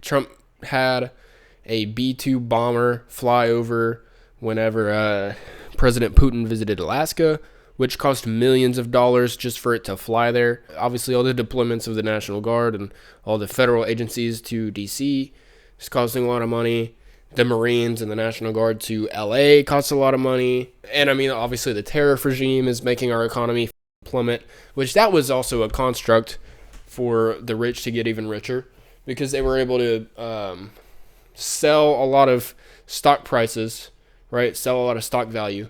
Trump had a B-2 bomber fly over whenever President Putin visited Alaska, which cost millions of dollars just for it to fly there. Obviously, all the deployments of the National Guard and all the federal agencies to D.C. is costing a lot of money. The Marines and the National Guard to L.A. costs a lot of money. And, I mean, obviously the tariff regime is making our economy plummet, which that was also a construct for the rich to get even richer, because they were able to sell a lot of stock prices, right? Sell a lot of stock value.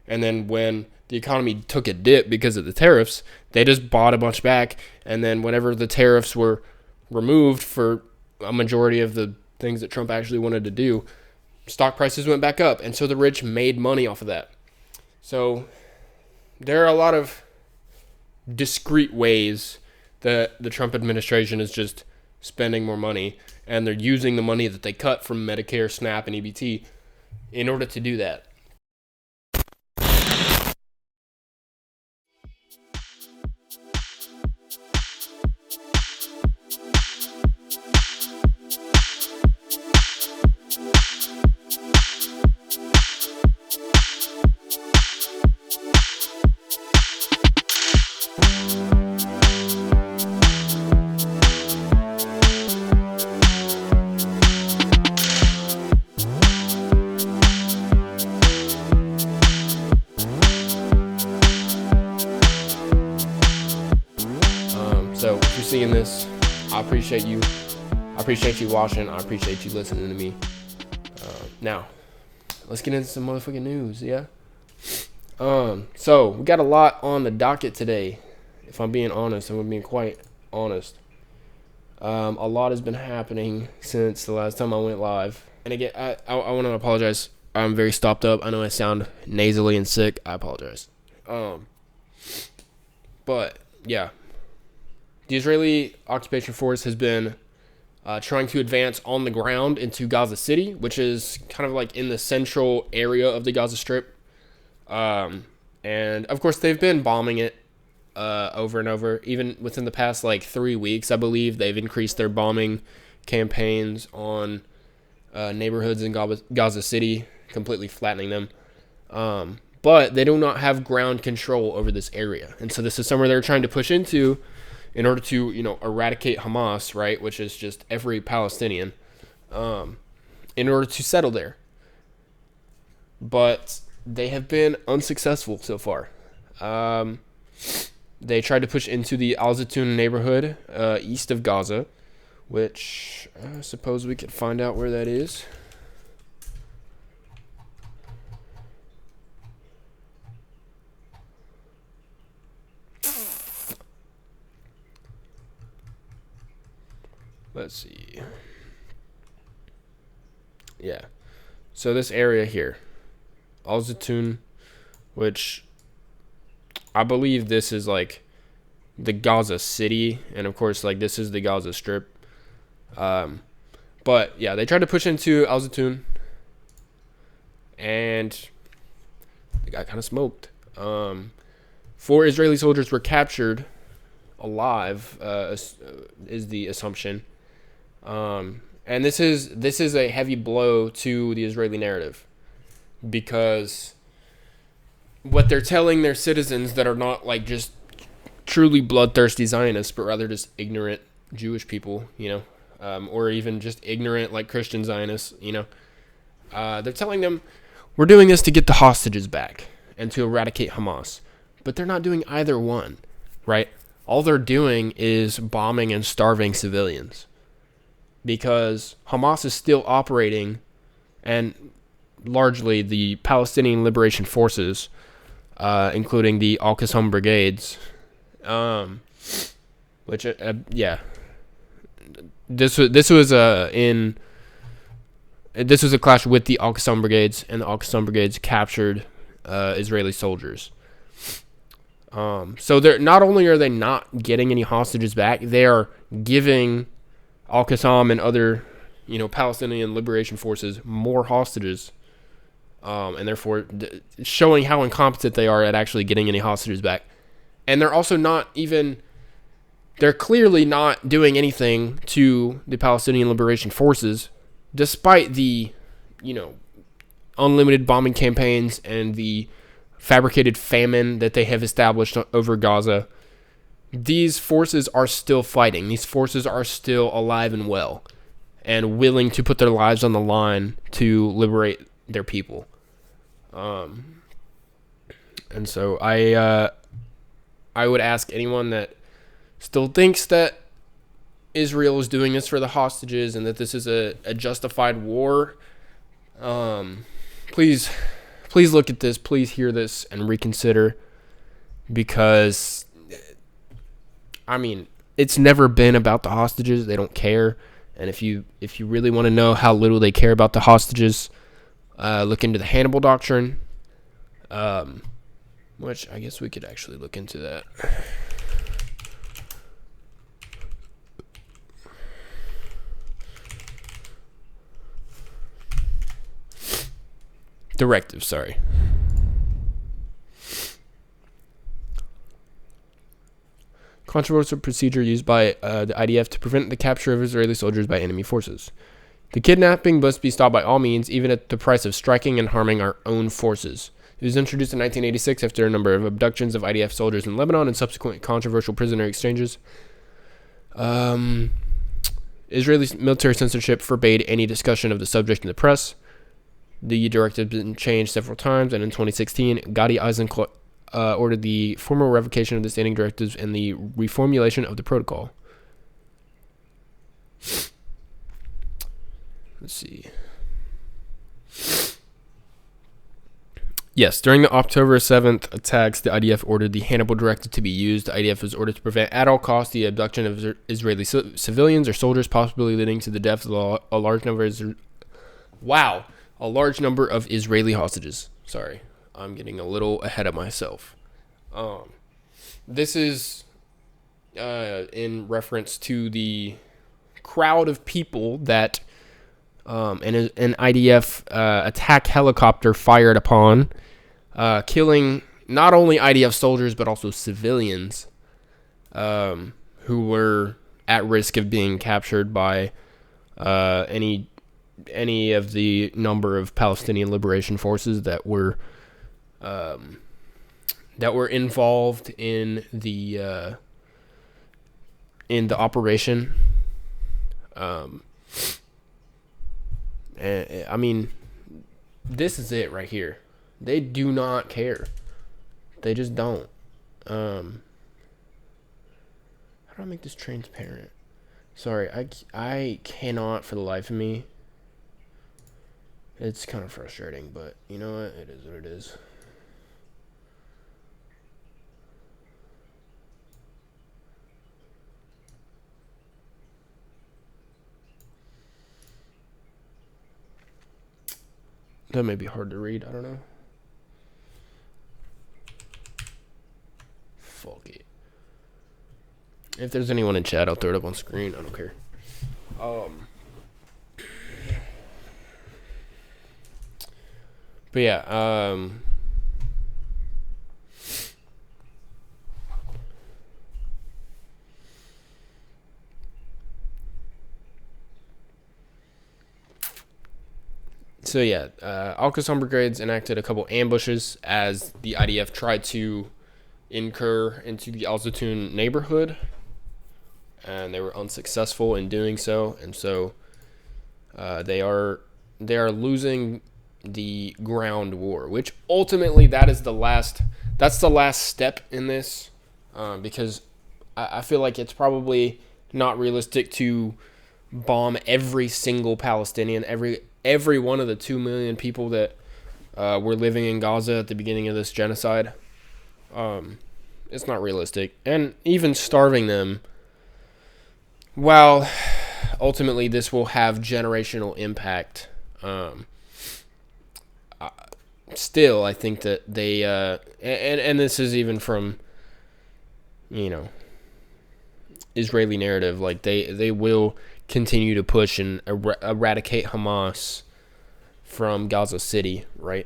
And then when the economy took a dip because of the tariffs, they just bought a bunch back. And then whenever the tariffs were removed for a majority of the things that Trump actually wanted to do, stock prices went back up. And so the rich made money off of that. So there are a lot of discrete ways that the Trump administration is just spending more money, and they're using the money that they cut from Medicare, SNAP, and EBT in order to do that. So if you're seeing this, I appreciate you. I appreciate you watching. I appreciate you listening to me. Now, let's get into some motherfucking news, yeah? So we got a lot on the docket today. If I'm being honest, I'm being quite honest. A lot has been happening since the last time I went live. And again, I want to apologize. I'm very stopped up. I know I sound nasally and sick. I apologize. But yeah, the Israeli occupation force has been trying to advance on the ground into Gaza City, which is kind of like in the central area of the Gaza Strip. And of course, they've been bombing it over and over. Even within the past 3 weeks, I believe they've increased their bombing campaigns on neighborhoods in Gaza City, completely flattening them. But they do not have ground control over this area, and so this is somewhere they're trying to push into in order to, eradicate Hamas, right, which is just every Palestinian, in order to settle there. But they have been unsuccessful so far. They tried to push into the Al Zaytun neighborhood east of Gaza, which I suppose we could find out where that is. Let's see. Yeah. So this area here, Al Zaytun, which I believe this is the Gaza City, and of course this is the Gaza Strip. But yeah, they tried to push into Al Zaytun, and they got kind of smoked. 4 Israeli soldiers were captured alive, is the assumption. And this is a heavy blow to the Israeli narrative, because what they're telling their citizens that are not just truly bloodthirsty Zionists, but rather just ignorant Jewish people, or even just ignorant Christian Zionists, they're telling them, we're doing this to get the hostages back and to eradicate Hamas, but they're not doing either one, right? All they're doing is bombing and starving civilians, because Hamas is still operating, and largely the Palestinian Liberation Forces, including the Al-Qassam brigades, which this was a clash with the Al-Qassam brigades, and the Al-Qassam brigades captured Israeli soldiers. So they're not only are they not getting any hostages back, they are giving Al-Qassam and other, Palestinian Liberation Forces more hostages, and therefore showing how incompetent they are at actually getting any hostages back. And they're also not even they're clearly not doing anything to the Palestinian Liberation Forces, despite the, unlimited bombing campaigns and the fabricated famine that they have established over Gaza. These forces are still fighting. These forces are still alive and well and willing to put their lives on the line to liberate their people. And so I would ask anyone that still thinks that Israel is doing this for the hostages and that this is a justified war, please look at this, please hear this and reconsider, because it's never been about the hostages. They don't care. And if you really want to know how little they care about the hostages, look into the Hannibal Doctrine, which I guess we could actually look into that. Directive, sorry. Controversial procedure used by the IDF to prevent the capture of Israeli soldiers by enemy forces. The kidnapping must be stopped by all means, even at the price of striking and harming our own forces. It was introduced in 1986 after a number of abductions of IDF soldiers in Lebanon and subsequent controversial prisoner exchanges. Israeli military censorship forbade any discussion of the subject in the press. The directive has been changed several times, and in 2016, Gadi Eisenkot ordered the formal revocation of the standing directives and the reformulation of the protocol. Let's see. Yes, during the October 7th attacks, the IDF ordered the Hannibal Directive to be used. The IDF was ordered to prevent at all costs the abduction of Israeli civilians or soldiers, possibly leading to the death of a large number of Israeli hostages. Sorry, I'm getting a little ahead of myself. This is in reference to the crowd of people that an IDF attack helicopter fired upon, killing not only IDF soldiers but also civilians who were at risk of being captured by any of the number of Palestinian Liberation Forces that were involved in the operation. This is it right here. They do not care. They just don't. How do I make this transparent? Sorry, I cannot for the life of me. It's kind of frustrating, but you know what? It is what it is. That may be hard to read. I don't know. Fuck it. If there's anyone in chat, I'll throw it up on screen. I don't care. But yeah, so yeah, Al-Qassam brigades enacted a couple ambushes as the IDF tried to incur into the Al Zaytun neighborhood, and they were unsuccessful in doing so, and so they are losing the ground war, which ultimately that's the last step in this, because I feel like it's probably not realistic to bomb every single Palestinian, every one of the 2 million people that were living in Gaza at the beginning of this genocide. It's not realistic, and even starving them, while ultimately this will have generational impact, still, I think that they, and this is even from, Israeli narrative, like they will continue to push and eradicate Hamas from Gaza City, right?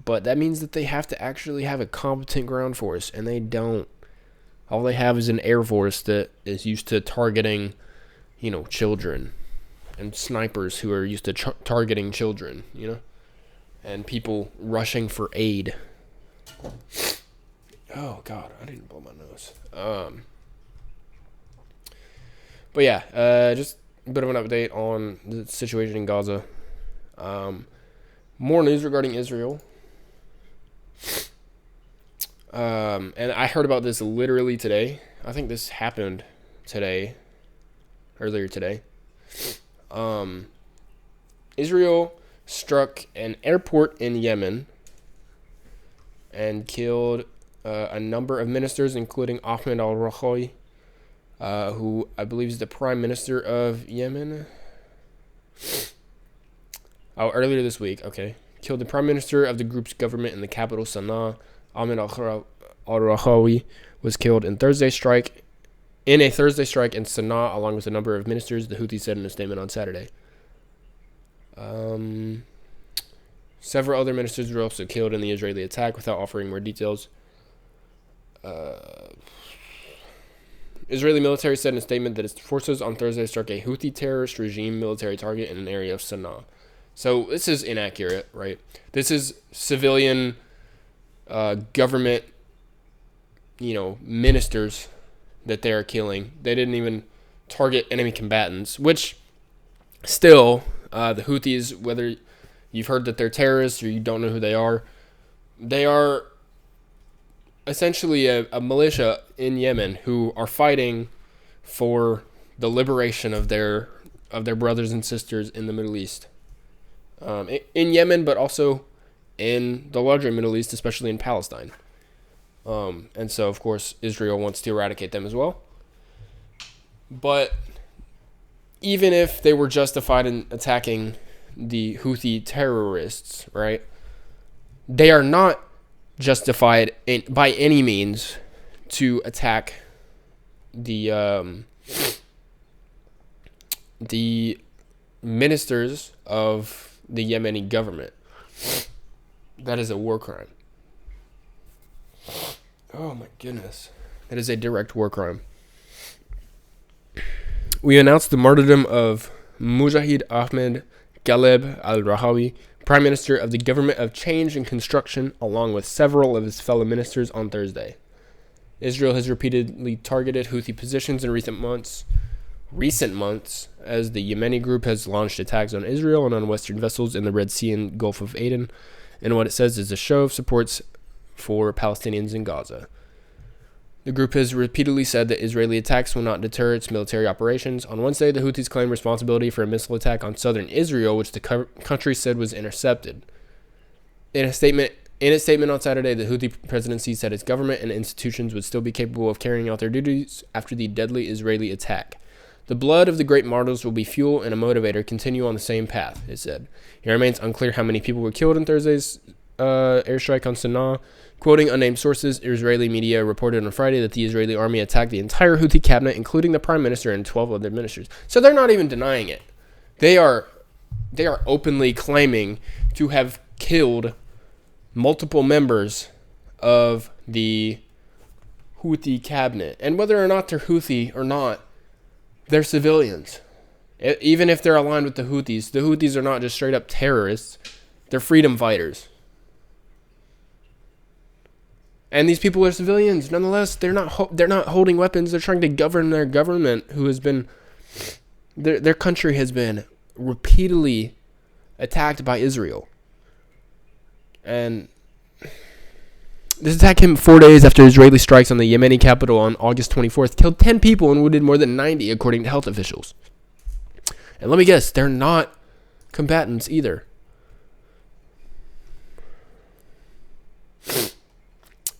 But that means that they have to actually have a competent ground force, and they don't. All they have is an air force that is used to targeting, children, and snipers who are used to targeting children, and people rushing for aid. Oh God, I didn't blow my nose. But yeah, just a bit of an update on the situation in Gaza. More news regarding Israel. And I heard about this literally today. I think this happened earlier today. Israel struck an airport in Yemen and killed a number of ministers, including Ahmed al-Rahoui, who I believe is the prime minister of Yemen. Oh, earlier this week, okay. Killed the prime minister of the group's government in the capital, Sana'a. Ahmed al-Rahoui was killed in a Thursday strike in Sana'a, along with a number of ministers, the Houthis said in a statement on Saturday. Several other ministers were also killed in the Israeli attack without offering more details. Israeli military said in a statement that its forces on Thursday struck a Houthi terrorist regime military target in an area of Sana'a. So this is inaccurate, right? This is civilian government, ministers that they are killing. They didn't even target enemy combatants, which still, the Houthis, whether you've heard that they're terrorists or you don't know who they are essentially a militia in Yemen who are fighting for the liberation of their brothers and sisters in the Middle East. In Yemen, but also in the larger Middle East, especially in Palestine. And so, of course, Israel wants to eradicate them as well. But even if they were justified in attacking the Houthi terrorists, right, they are not justified by any means to attack the ministers of the Yemeni government. That is a war crime. Oh my goodness. That is a direct war crime. We announced the martyrdom of Mujahid Ahmed Galeb al-Rahoui, Prime Minister of the Government of Change and Construction, along with several of his fellow ministers on Thursday. Israel has repeatedly targeted Houthi positions in recent months, as the Yemeni group has launched attacks on Israel and on Western vessels in the Red Sea and Gulf of Aden, in what it says is a show of support for Palestinians in Gaza. The group has repeatedly said that Israeli attacks will not deter its military operations. On Wednesday, the Houthis claimed responsibility for a missile attack on southern Israel, which the country said was intercepted. In its statement on Saturday, the Houthi presidency said its government and institutions would still be capable of carrying out their duties after the deadly Israeli attack. The blood of the great martyrs will be fuel and a motivator. Continue on the same path, it said. It remains unclear how many people were killed in Thursday's airstrike on Sana'a. Quoting unnamed sources, Israeli media reported on Friday that the Israeli army attacked the entire Houthi cabinet, including the prime minister and 12 other ministers. So they're not even denying it. They are openly claiming to have killed multiple members of the Houthi cabinet. And whether or not they're Houthi or not, they're civilians. Even if they're aligned with the Houthis are not just straight up terrorists. They're freedom fighters. And these people are civilians. Nonetheless, they're not holding weapons. They're trying to govern their government, who has been their country has been repeatedly attacked by Israel. And this attack came 4 days after Israeli strikes on the Yemeni capital on August 24th killed 10 people and wounded more than 90, according to health officials. And let me guess, they're not combatants either.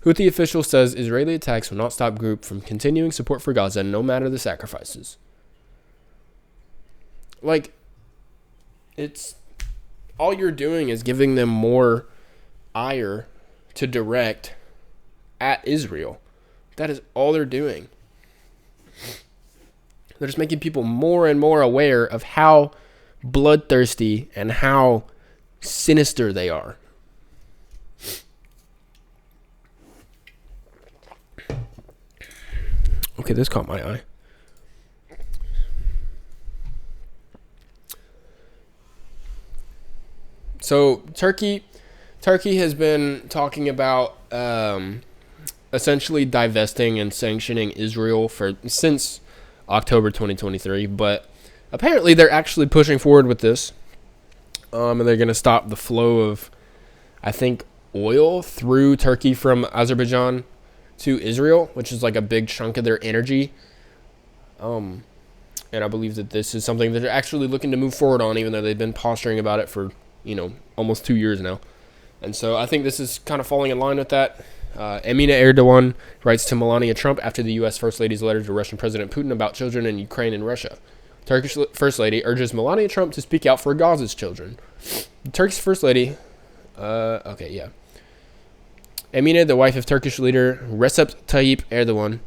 Houthi official says Israeli attacks will not stop group from continuing support for Gaza, no matter the sacrifices. Like, it's all you're doing is giving them more ire to direct at Israel. That is all they're doing. They're just making people more and more aware of how bloodthirsty and how sinister they are. Okay, this caught my eye. So Turkey has been talking about essentially divesting and sanctioning Israel since October 2023, but apparently they're actually pushing forward with this, and they're going to stop the flow of, I think, oil through Turkey from Azerbaijan to Israel, which is like a big chunk of their energy. And I believe that this is something that they're actually looking to move forward on, even though they've been posturing about it for, almost 2 years now. And so I think this is kind of falling in line with that. Emine Erdogan writes to Melania Trump after the U.S. First Lady's letter to Russian President Putin about children in Ukraine and Russia. Turkish First Lady urges Melania Trump to speak out for Gaza's children. The Turkish First Lady, Emine, the wife of Turkish leader Recep Tayyip Erdogan,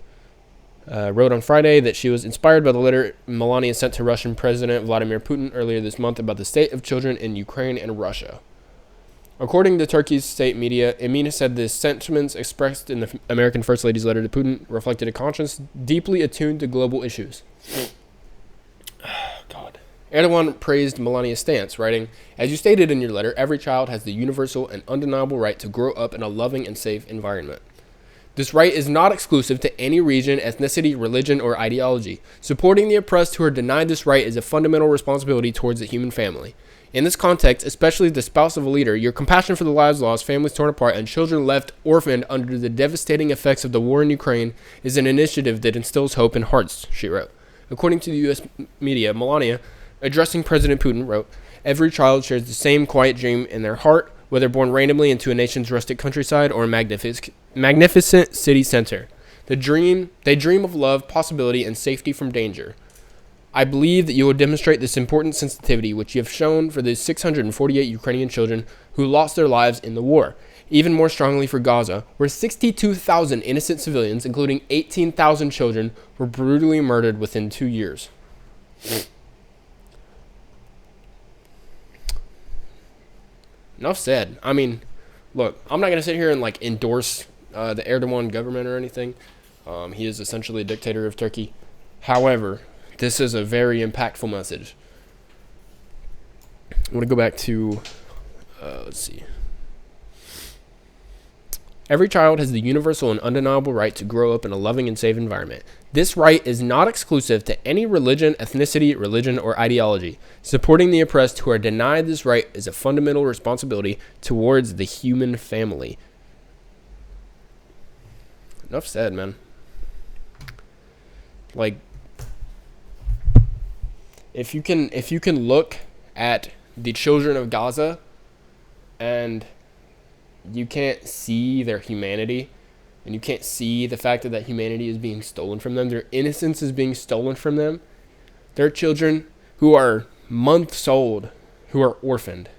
wrote on Friday that she was inspired by the letter Melania sent to Russian President Vladimir Putin earlier this month about the state of children in Ukraine and Russia. According to Turkey's state media, Emine said the sentiments expressed in the American First Lady's letter to Putin reflected a conscience deeply attuned to global issues. God. Erdogan praised Melania's stance, writing, "As you stated in your letter, every child has the universal and undeniable right to grow up in a loving and safe environment. This right is not exclusive to any region, ethnicity, religion, or ideology. Supporting the oppressed who are denied this right is a fundamental responsibility towards the human family. In this context, especially the spouse of a leader, your compassion for the lives lost, families torn apart, and children left orphaned under the devastating effects of the war in Ukraine is an initiative that instills hope in hearts," she wrote. According to the U.S. media, Melania, addressing President Putin, wrote, "Every child shares the same quiet dream in their heart, whether born randomly into a nation's rustic countryside or a magnificent city center. They dream of love, possibility, and safety from danger. I believe that you will demonstrate this important sensitivity which you have shown for the 648 Ukrainian children who lost their lives in the war, even more strongly for Gaza, where 62,000 innocent civilians, including 18,000 children, were brutally murdered within 2 years." Enough said. I mean, look, I'm not going to sit here and endorse the Erdogan government or anything. He is essentially a dictator of Turkey. However, this is a very impactful message. I'm going to go back to, let's see. Every child has the universal and undeniable right to grow up in a loving and safe environment. This right is not exclusive to any religion, ethnicity, religion, or ideology. Supporting the oppressed who are denied this right is a fundamental responsibility towards the human family. Enough said, man. If you can look at the children of Gaza and you can't see their humanity, and you can't see the fact that humanity is being stolen from them, their innocence is being stolen from them. There are children who are months old who are orphaned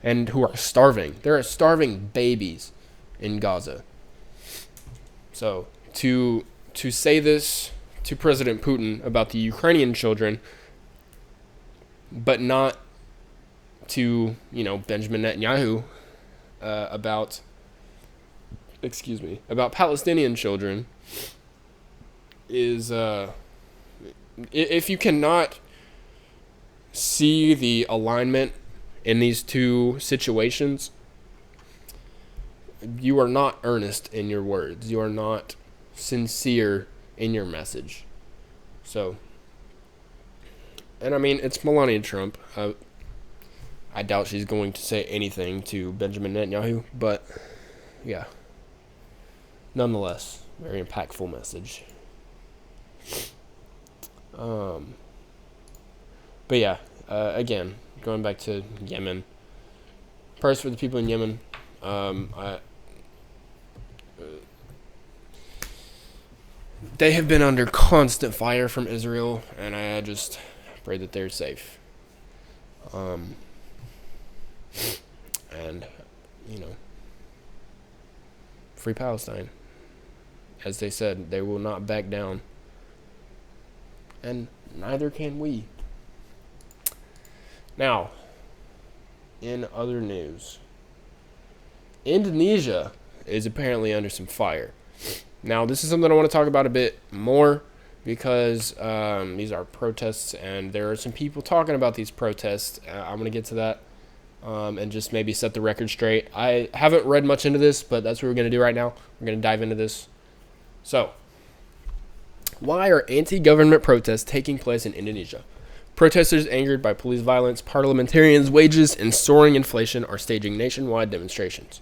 and who are starving. There are starving babies in Gaza. So to say this to President Putin about the Ukrainian children, but not to, Benjamin Netanyahu about Palestinian children is, if you cannot see the alignment in these two situations, you are not earnest in your words. You are not sincere in your message. So, and I mean, it's Melania Trump. I doubt she's going to say anything to Benjamin Netanyahu, but yeah. Nonetheless, very impactful message. But yeah, again, going back to Yemen. Prayers for the people in Yemen. They have been under constant fire from Israel, and I just pray that they're safe. And, free Palestine. As they said, they will not back down. And neither can we. Now, in other news, Indonesia is apparently under some fire. Now, this is something I want to talk about a bit more because these are protests, and there are some people talking about these protests. I'm going to get to that and just maybe set the record straight. I haven't read much into this, but that's what we're going to do right now. We're going to dive into this. So, why are anti government protests taking place in Indonesia? Protesters angered by police violence, parliamentarians' wages, and soaring inflation are staging nationwide demonstrations.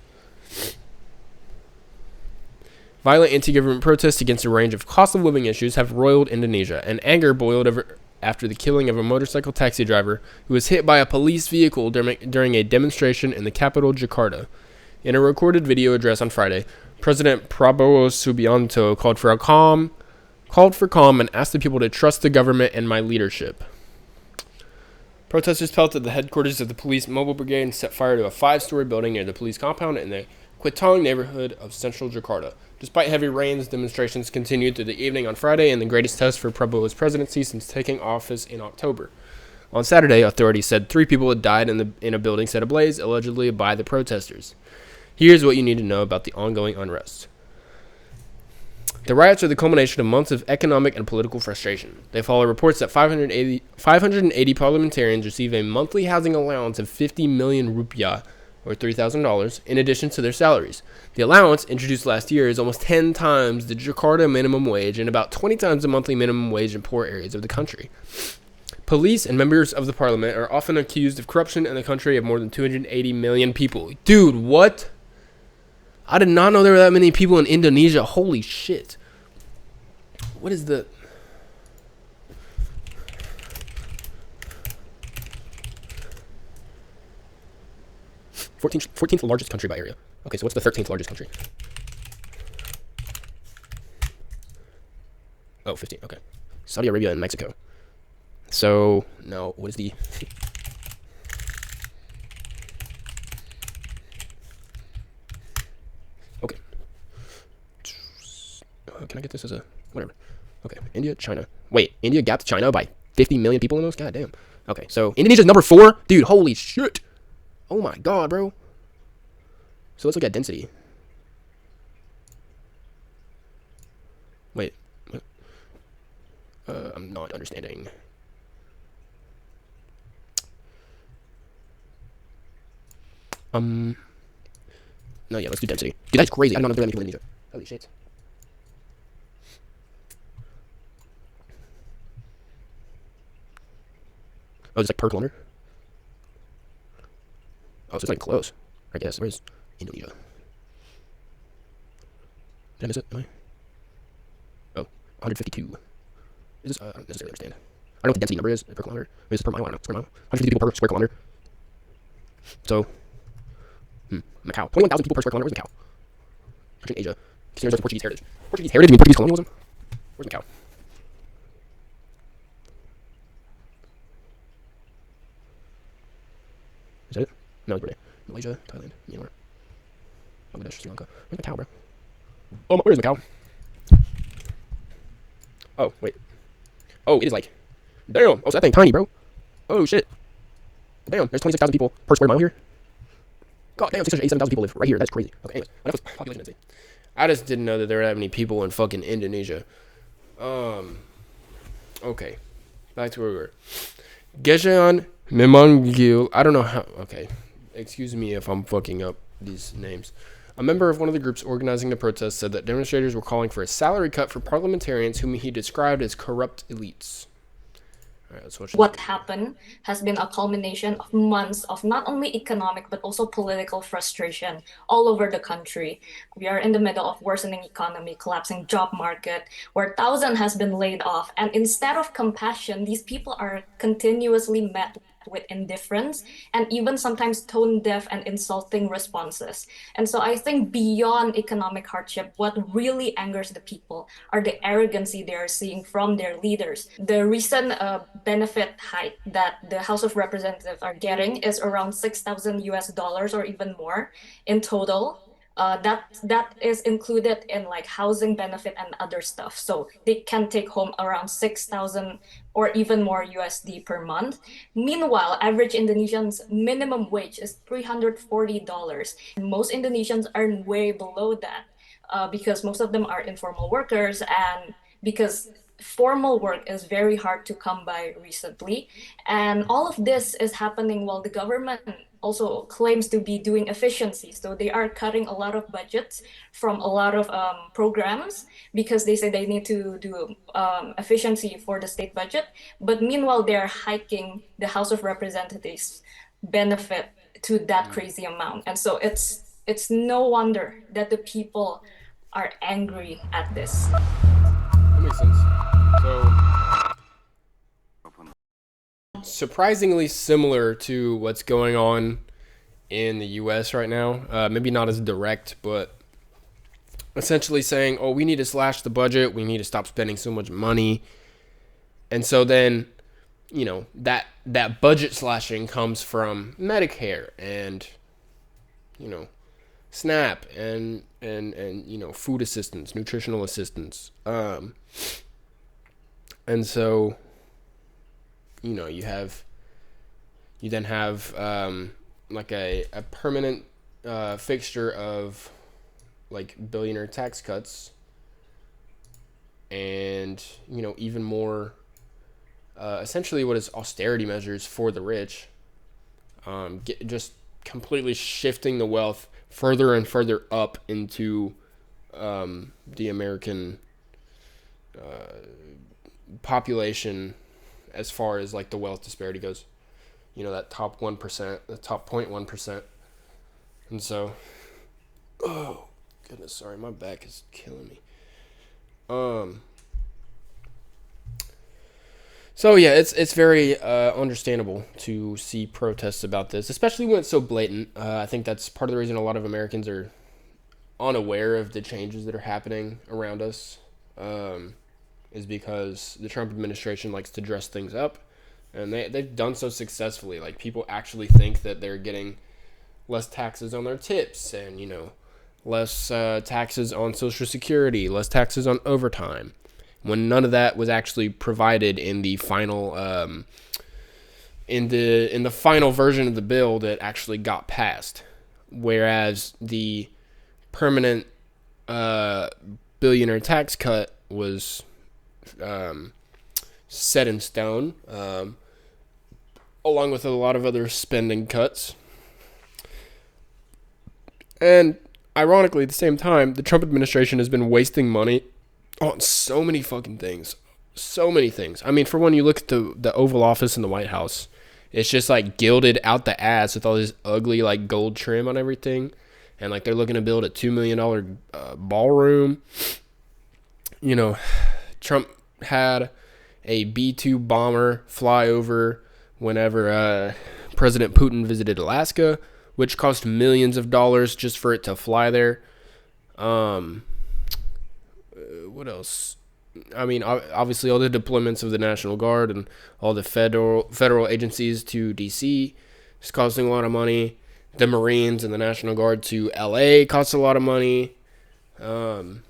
Violent anti-government protests against a range of cost of living issues have roiled Indonesia, and anger boiled over after the killing of a motorcycle taxi driver who was hit by a police vehicle during a demonstration in the capital, Jakarta. In a recorded video address on Friday, President Prabowo Subianto called for calm and asked the people to trust the government and my leadership. Protesters pelted the headquarters of the police mobile brigade and set fire to a 5-story building near the police compound in the Kuitang neighborhood of central Jakarta. Despite heavy rains, demonstrations continued through the evening on Friday in the greatest test for Prabowo's presidency since taking office in October. On Saturday, authorities said 3 people had died in a building set ablaze, allegedly by the protesters. Here's what you need to know about the ongoing unrest. The riots are the culmination of months of economic and political frustration. They follow reports that 580 parliamentarians receive a monthly housing allowance of 50 million rupiah, or $3,000, in addition to their salaries. The allowance, introduced last year, is almost 10 times the Jakarta minimum wage and about 20 times the monthly minimum wage in poor areas of the country. Police and members of the parliament are often accused of corruption in the country of more than 280 million people. Dude, what? I did not know there were that many people in Indonesia. Holy shit. What is the... Fourteenth largest country by area. Okay, so what's the 13th largest country? Oh, 15. Okay. Saudi Arabia and Mexico. So, no, what is the... Okay. Can I get this as a... Whatever. Okay, India, China. Wait, India gapped China by 50 million people almost? God damn. Okay, so Indonesia's number 4? Dude, holy shit. Oh my god, bro. So let's look at density. Wait. I'm not understanding. No, yeah, let's do density. Dude, that's crazy. I don't know if there are any people in Indonesia. Holy shit. Oh, it's like per kilometer? Oh, so it's like close. I guess. Where's Indonesia? Did I miss it? Am I? Oh, 152. Is this? I don't necessarily understand. I don't know what the density number is per kilometer. Maybe it's per mile. I don't know. Square mile. 150 people per square kilometer. So, Macau. 21,000 people per square kilometer. Where's Macau? Country in Asia. Considers as Portuguese heritage. Portuguese heritage? You mean Portuguese colonialism? Where's Macau? Is that it? No, it's Brunei. Malaysia, Thailand, Myanmar, Bangladesh, Sri Lanka. Where's Macau, bro? Oh, where's Macau? Oh, wait. Oh, it is like... Damn! Oh, so that thing tiny, bro. Oh, shit. Damn, there's 26,000 people per square mile here. God damn, 687,000 people live right here. That's crazy. Okay, anyways. Enough with population density. I just didn't know that there were that many people in fucking Indonesia. Okay. Back to where we were. Gejan Memangil. I don't know how... Okay. Excuse me if I'm fucking up these names. A member of one of the groups organizing the protest said that demonstrators were calling for a salary cut for parliamentarians whom he described as corrupt elites. All right, let's watch this. What happened has been a culmination of months of not only economic but also political frustration all over the country. We are in the middle of worsening economy, collapsing job market, where thousands has been laid off, and instead of compassion, these people are continuously met with indifference and even sometimes tone deaf and insulting responses. And so I think beyond economic hardship, what really angers the people are the arrogancy they are seeing from their leaders. The recent benefit hike that the House of Representatives are getting is around 6,000 US dollars or even more in total. That is included in like housing benefit and other stuff. So they can take home around 6,000 or even more USD per month. Meanwhile, average Indonesians' minimum wage is $340. Most Indonesians earn way below that. because most of them are informal workers, and because formal work is very hard to come by recently. And all of this is happening while the government also claims to be doing efficiency. So they are cutting a lot of budgets from a lot of programs because they say they need to do efficiency for the state budget. But meanwhile, they're hiking the House of Representatives benefit to that crazy amount. And so it's no wonder that the people are angry at this. That makes sense. So, surprisingly similar to what's going on in the U.S. right now. Maybe not as direct, but essentially saying, "Oh, we need to slash the budget. We need to stop spending so much money." And so then, that budget slashing comes from Medicare and SNAP and food assistance, nutritional assistance. And so you then have like a permanent fixture of like billionaire tax cuts, and even more essentially what is austerity measures for the rich, just completely shifting the wealth further and further up into the American population as far as like the wealth disparity goes. That top 1%, the top 0.1%. And so, oh goodness, sorry, my back is killing me. So yeah, it's very understandable to see protests about this, especially when it's so blatant. I think that's part of the reason a lot of Americans are unaware of the changes that are happening around us, is because the Trump administration likes to dress things up, and they've done so successfully. Like, people actually think that they're getting less taxes on their tips, and less taxes on Social Security, less taxes on overtime, when none of that was actually provided in the final in the final version of the bill that actually got passed. Whereas the permanent billionaire tax cut was set in stone, along with a lot of other spending cuts. And ironically, at the same time, the Trump administration has been wasting money on so many fucking things. So many things. I mean, for one, you look at the Oval Office in the White House. It's just like gilded out the ass with all this ugly like gold trim on everything. And like they're looking to build a $2 million ballroom. Trump had a B-2 bomber fly over whenever President Putin visited Alaska, which cost millions of dollars just for it to fly there. What else? I mean, obviously all the deployments of the National Guard and all the federal agencies to D.C. is costing a lot of money. The Marines and the National Guard to L.A. costs a lot of money. And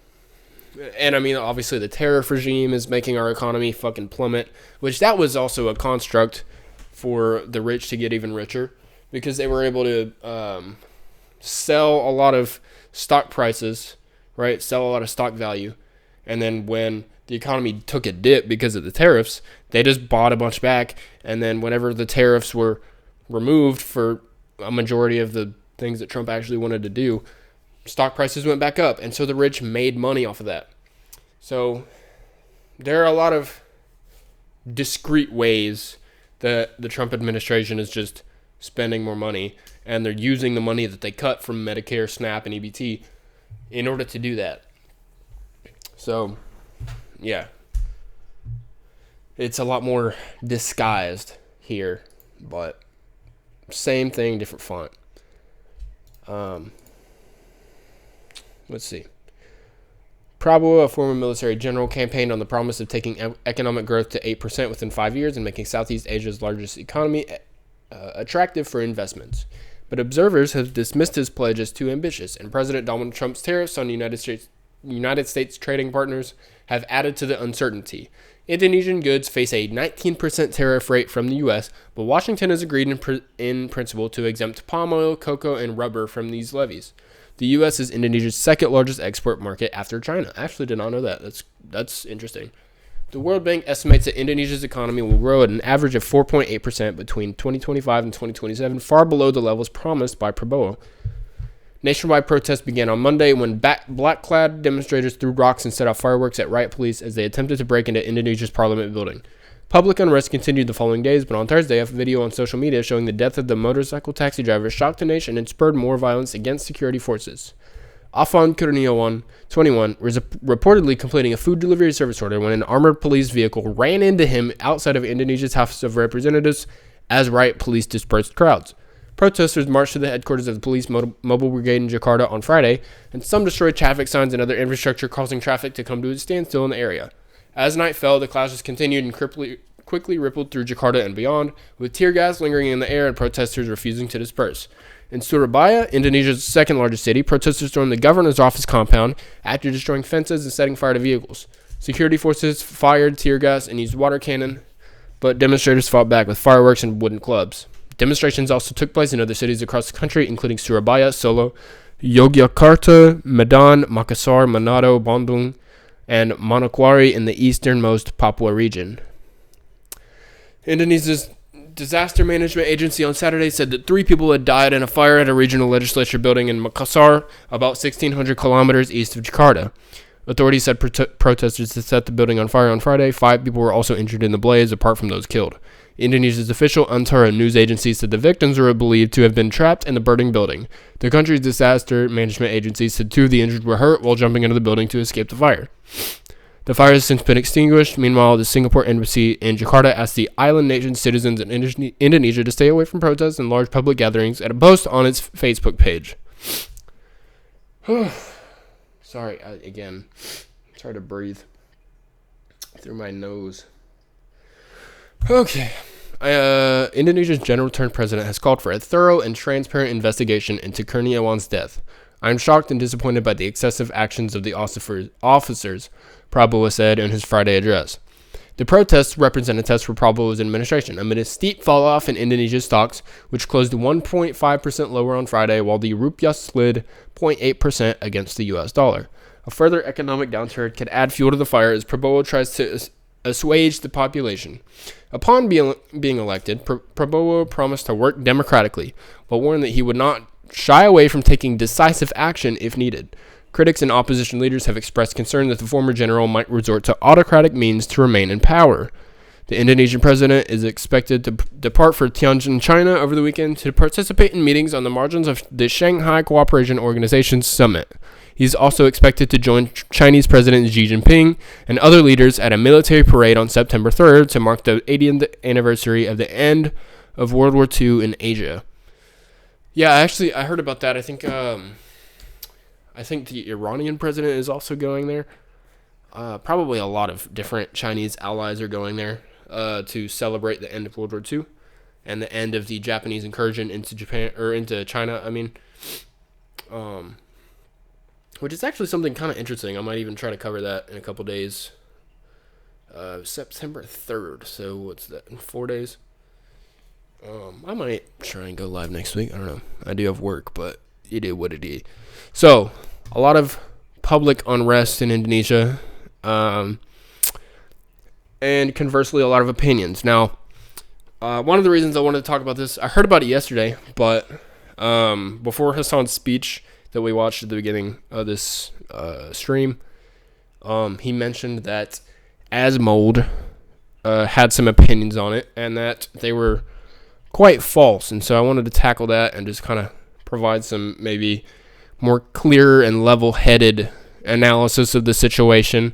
I mean, obviously the tariff regime is making our economy fucking plummet, which that was also a construct for the rich to get even richer, because they were able to sell a lot of stock prices, right? Sell a lot of stock value. And then when the economy took a dip because of the tariffs, they just bought a bunch back. And then whenever the tariffs were removed for a majority of the things that Trump actually wanted to do, stock prices went back up. And so the rich made money off of that. So there are a lot of discrete ways that the Trump administration is just spending more money. And they're using the money that they cut from Medicare, SNAP, and EBT in order to do that. So, yeah, it's a lot more disguised here, but same thing, different font. Let's see. Prabhu, a former military general, campaigned on the promise of taking economic growth to 8% within 5 years and making Southeast Asia's largest economy attractive for investments. But observers have dismissed his pledge as too ambitious, and President Donald Trump's tariffs on United States trading partners have added to the uncertainty. Indonesian goods face a 19% tariff rate from the U.S., but Washington has agreed in principle to exempt palm oil, cocoa, and rubber from these levies. The U.S. is Indonesia's second largest export market after China. I actually did not know that. That's interesting. The World Bank estimates that Indonesia's economy will grow at an average of 4.8% between 2025 and 2027, far below the levels promised by Prabowo. Nationwide protests began on Monday when black-clad demonstrators threw rocks and set off fireworks at riot police as they attempted to break into Indonesia's parliament building. Public unrest continued the following days, but on Thursday, a video on social media showing the death of the motorcycle taxi driver shocked the nation and spurred more violence against security forces. Afan Kurniawan, 21, was reportedly completing a food delivery service order when an armored police vehicle ran into him outside of Indonesia's House of Representatives as riot police dispersed crowds. Protesters marched to the headquarters of the police mobile brigade in Jakarta on Friday, and some destroyed traffic signs and other infrastructure, causing traffic to come to a standstill in the area. As night fell, the clashes continued and quickly rippled through Jakarta and beyond, with tear gas lingering in the air and protesters refusing to disperse. In Surabaya, Indonesia's second largest city, protesters stormed the governor's office compound after destroying fences and setting fire to vehicles. Security forces fired tear gas and used water cannon, but demonstrators fought back with fireworks and wooden clubs. Demonstrations also took place in other cities across the country, including Surabaya, Solo, Yogyakarta, Medan, Makassar, Manado, Bandung, and Manokwari in the easternmost Papua region. Indonesia's disaster management agency on Saturday said that 3 people had died in a fire at a regional legislature building in Makassar, about 1,600 kilometers east of Jakarta. Authorities said protesters had set the building on fire on Friday. 5 people were also injured in the blaze, apart from those killed. Indonesia's official Antara news agency said the victims were believed to have been trapped in the burning building. The country's disaster management agency said 2 of the injured were hurt while jumping into the building to escape the fire. The fire has since been extinguished. Meanwhile, the Singapore embassy in Jakarta asked the island nation's citizens in Indonesia to stay away from protests and large public gatherings at a post on its Facebook page. Sorry, again. It's hard to breathe through my nose. Okay. Indonesia's general-turned-president has called for a thorough and transparent investigation into Kurniawan's death. I am shocked and disappointed by the excessive actions of the officers, Prabowo said in his Friday address. The protests represent a test for Prabowo's administration, amid a steep fall-off in Indonesia's stocks, which closed 1.5% lower on Friday, while the rupiah slid 0.8% against the U.S. dollar. A further economic downturn could add fuel to the fire as Prabowo tries to assuage the population. Upon being elected, Prabowo promised to work democratically, but warned that he would not shy away from taking decisive action if needed. Critics and opposition leaders have expressed concern that the former general might resort to autocratic means to remain in power. The Indonesian president is expected to depart for Tianjin, China over the weekend to participate in meetings on the margins of the Shanghai Cooperation Organization's summit. He's also expected to join Chinese President Xi Jinping and other leaders at a military parade on September 3rd to mark the 80th anniversary of the end of World War II in Asia. Yeah, actually, I heard about that. I think the Iranian president is also going there. Probably a lot of different Chinese allies are going there to celebrate the end of World War II and the end of the Japanese incursion into China. Which is actually something kind of interesting. I might even try to cover that in a couple days. September 3rd. So what's that? In 4 days? I might try and go live next week. I don't know. I do have work, but it is what it is. So, a lot of public unrest in Indonesia. And conversely, a lot of opinions. Now, one of the reasons I wanted to talk about this, I heard about it yesterday, but before Hassan's speech that we watched at the beginning of this stream, he mentioned that Asmold had some opinions on it, and that they were quite false. And so I wanted to tackle that and just kind of provide some maybe more clear and level-headed analysis of the situation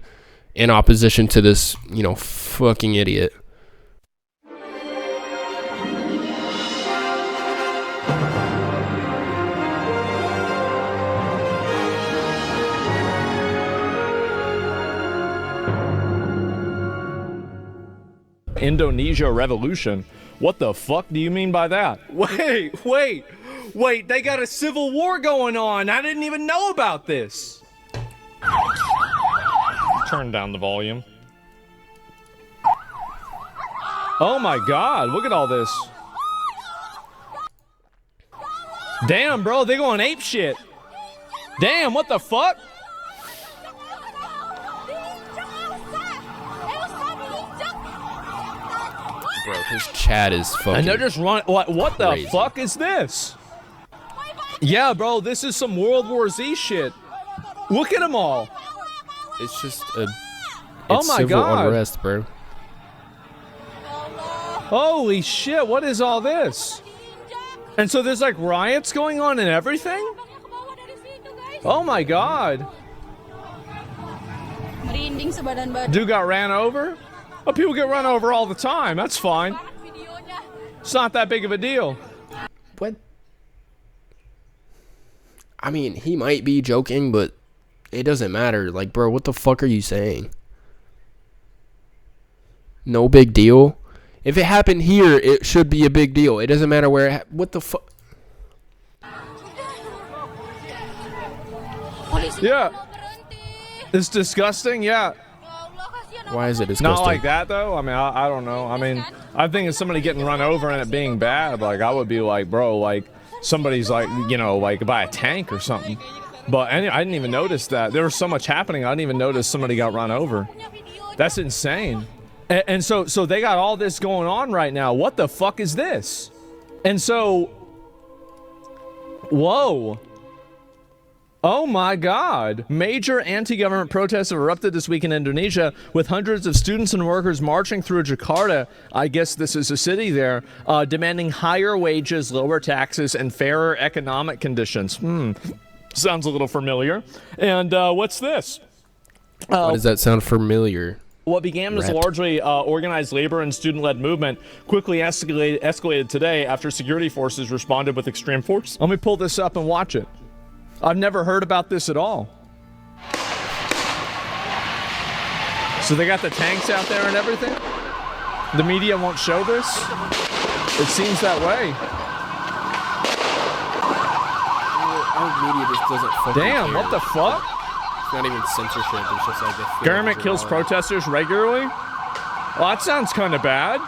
in opposition to this, fucking idiot. Indonesia revolution? What the fuck do you mean by that? Wait, they got a civil war going on. I didn't even know about this. Turn down the volume. Oh my god, look at all this. Damn, bro, they going ape shit. Damn, what the fuck? Bro, his chat is fucking. And they're just running. What the crazy. fuck is this? Yeah, bro, this is some World War Z shit. Look at them all. It's just a. Oh It's my civil God. unrest, bro. Holy shit, what is all this? And so there's like riots going on and everything? Oh my God. Dude got ran over? Oh, people get run over all the time. That's fine. It's not that big of a deal. What? I mean, he might be joking, but it doesn't matter. Like, bro, what the fuck are you saying? No big deal. If it happened here, it should be a big deal. It doesn't matter where it what the fuck? Yeah. It's disgusting, yeah. Why is it disgusting? Not like that, though. I mean, I don't know. I mean, I think it's somebody getting run over and it being bad. Like, I would be like, bro, like, somebody's like, you know, like by a tank or something. But I didn't even notice that. There was so much happening, I didn't even notice somebody got run over. That's insane. And so they got all this going on right now. What the fuck is this? And so, whoa. Oh my God. Major anti-government protests have erupted this week in Indonesia with hundreds of students and workers marching through Jakarta. I guess this is a city there, demanding higher wages, lower taxes, and fairer economic conditions. Sounds a little familiar. And what's this? Why does that sound familiar? What began as a largely organized labor and student-led movement quickly escalated today after security forces responded with extreme force. Let me pull this up and watch it. I've never heard about this at all. So they got the tanks out there and everything? The media won't show this? It seems that way. Our media just doesn't fucking Damn, care. what the fuck? It's not even censorship. It's just like they feel Government like kills they're protesters regularly? Well, that sounds kind of bad.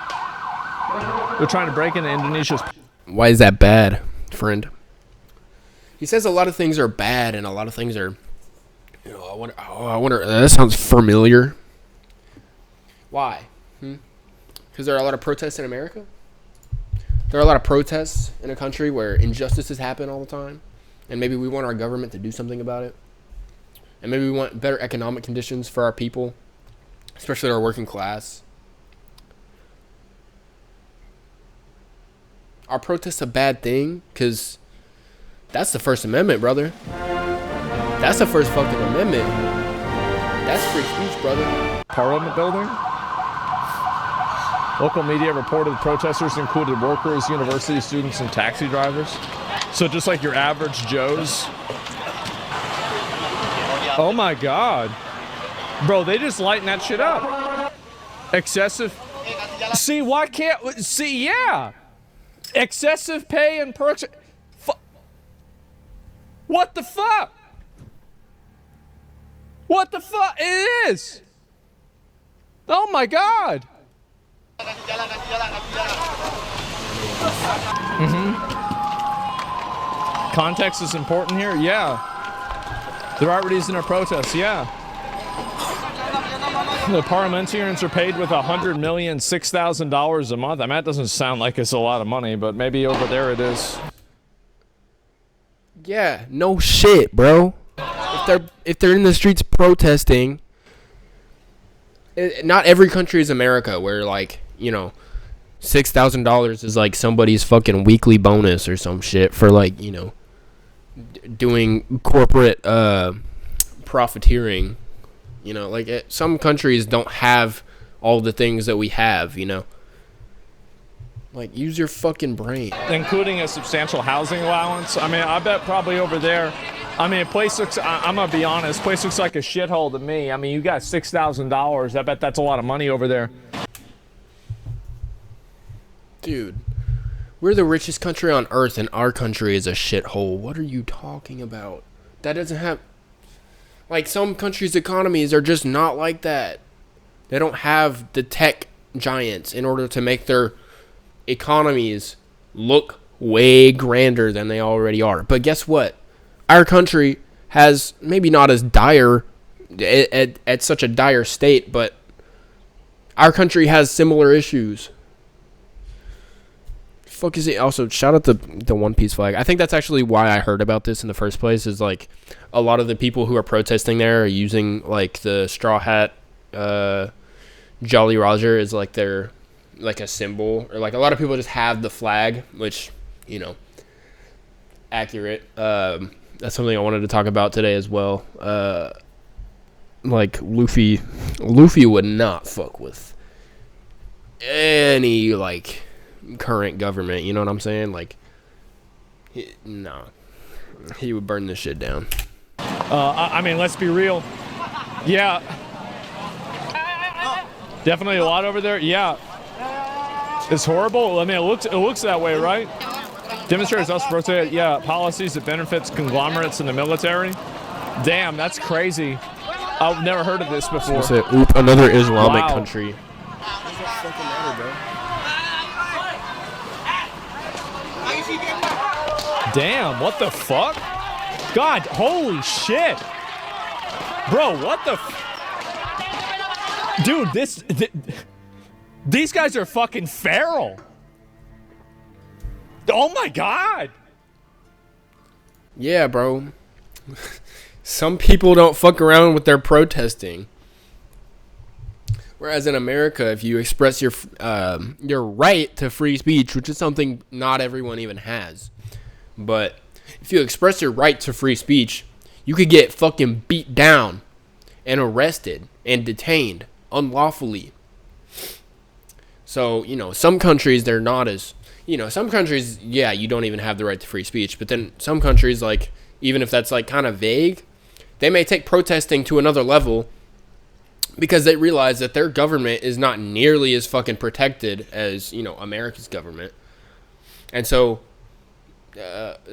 They're trying to break into Indonesia's... Why is that bad, friend? He says a lot of things are bad and a lot of things are, you know, I wonder, that sounds familiar. Why? Because there are a lot of protests in America? There are a lot of protests in a country where injustices happen all the time. And maybe we want our government to do something about it. And maybe we want better economic conditions for our people, especially our working class. Are protests a bad thing? Because that's the First Amendment, brother. That's the first fucking amendment. That's free speech, brother. Parliament building? Local media reported protesters included workers, university students, and taxi drivers. So just like your average Joes. Oh my God. Bro, they just lighten that shit up. Excessive. See, why can't... See, yeah. Excessive pay and perks... What the fuck? What the fuck? It is. Oh my God. Context is important here? Yeah. There are reasons for protests, yeah. The parliamentarians are paid with $100,006,000 a month. I mean, that doesn't sound like it's a lot of money, but maybe over there it is. Yeah, no shit, bro. If they're in the streets protesting, not every country is America where, like, you know, $6,000 is like somebody's fucking weekly bonus or some shit for, like, you know, doing corporate profiteering. You know, like, some countries don't have all the things that we have, you know. Like, use your fucking brain. Including a substantial housing allowance. I mean, I bet probably over there, I mean, a place looks, I'm gonna be honest, place looks like a shithole to me. I mean, you got $6,000. I bet that's a lot of money over there. Dude, we're the richest country on earth and our country is a shithole. What are you talking about? That doesn't have... Like, some countries' economies are just not like that. They don't have the tech giants in order to make their economies look way grander than they already are. But guess what? Our country has maybe not as dire at such a dire state, but our country has similar issues. Fuck is it? Also, shout out the One Piece flag. I think that's actually why I heard about this in the first place. Is like a lot of the people who are protesting there are using like the straw hat, Jolly Roger is like their like a symbol, or like a lot of people just have the flag, which accurate. That's something I wanted to talk about today as well. Like Luffy would not fuck with any like current government, you know what I'm saying? Like, he would burn this shit down. I mean, let's be real. Yeah. Definitely a lot over there. Yeah. It's horrible. I mean, it looks that way, right? Demonstrators also protest, policies that benefits conglomerates in the military. Damn, that's crazy. I've never heard of this before. Another Islamic country. Damn, what the fuck? God, holy shit. Bro, what the dude, these guys are fucking feral. Oh my god. Yeah, bro. Some people don't fuck around with their protesting. Whereas in America, if you express your right to free speech, which is something not everyone even has, but if you express your right to free speech, you could get fucking beat down and arrested and detained unlawfully. So, some countries, they're not as, some countries, you don't even have the right to free speech. But then some countries, like, even if that's, like, kind of vague, they may take protesting to another level because they realize that their government is not nearly as fucking protected as, America's government. And so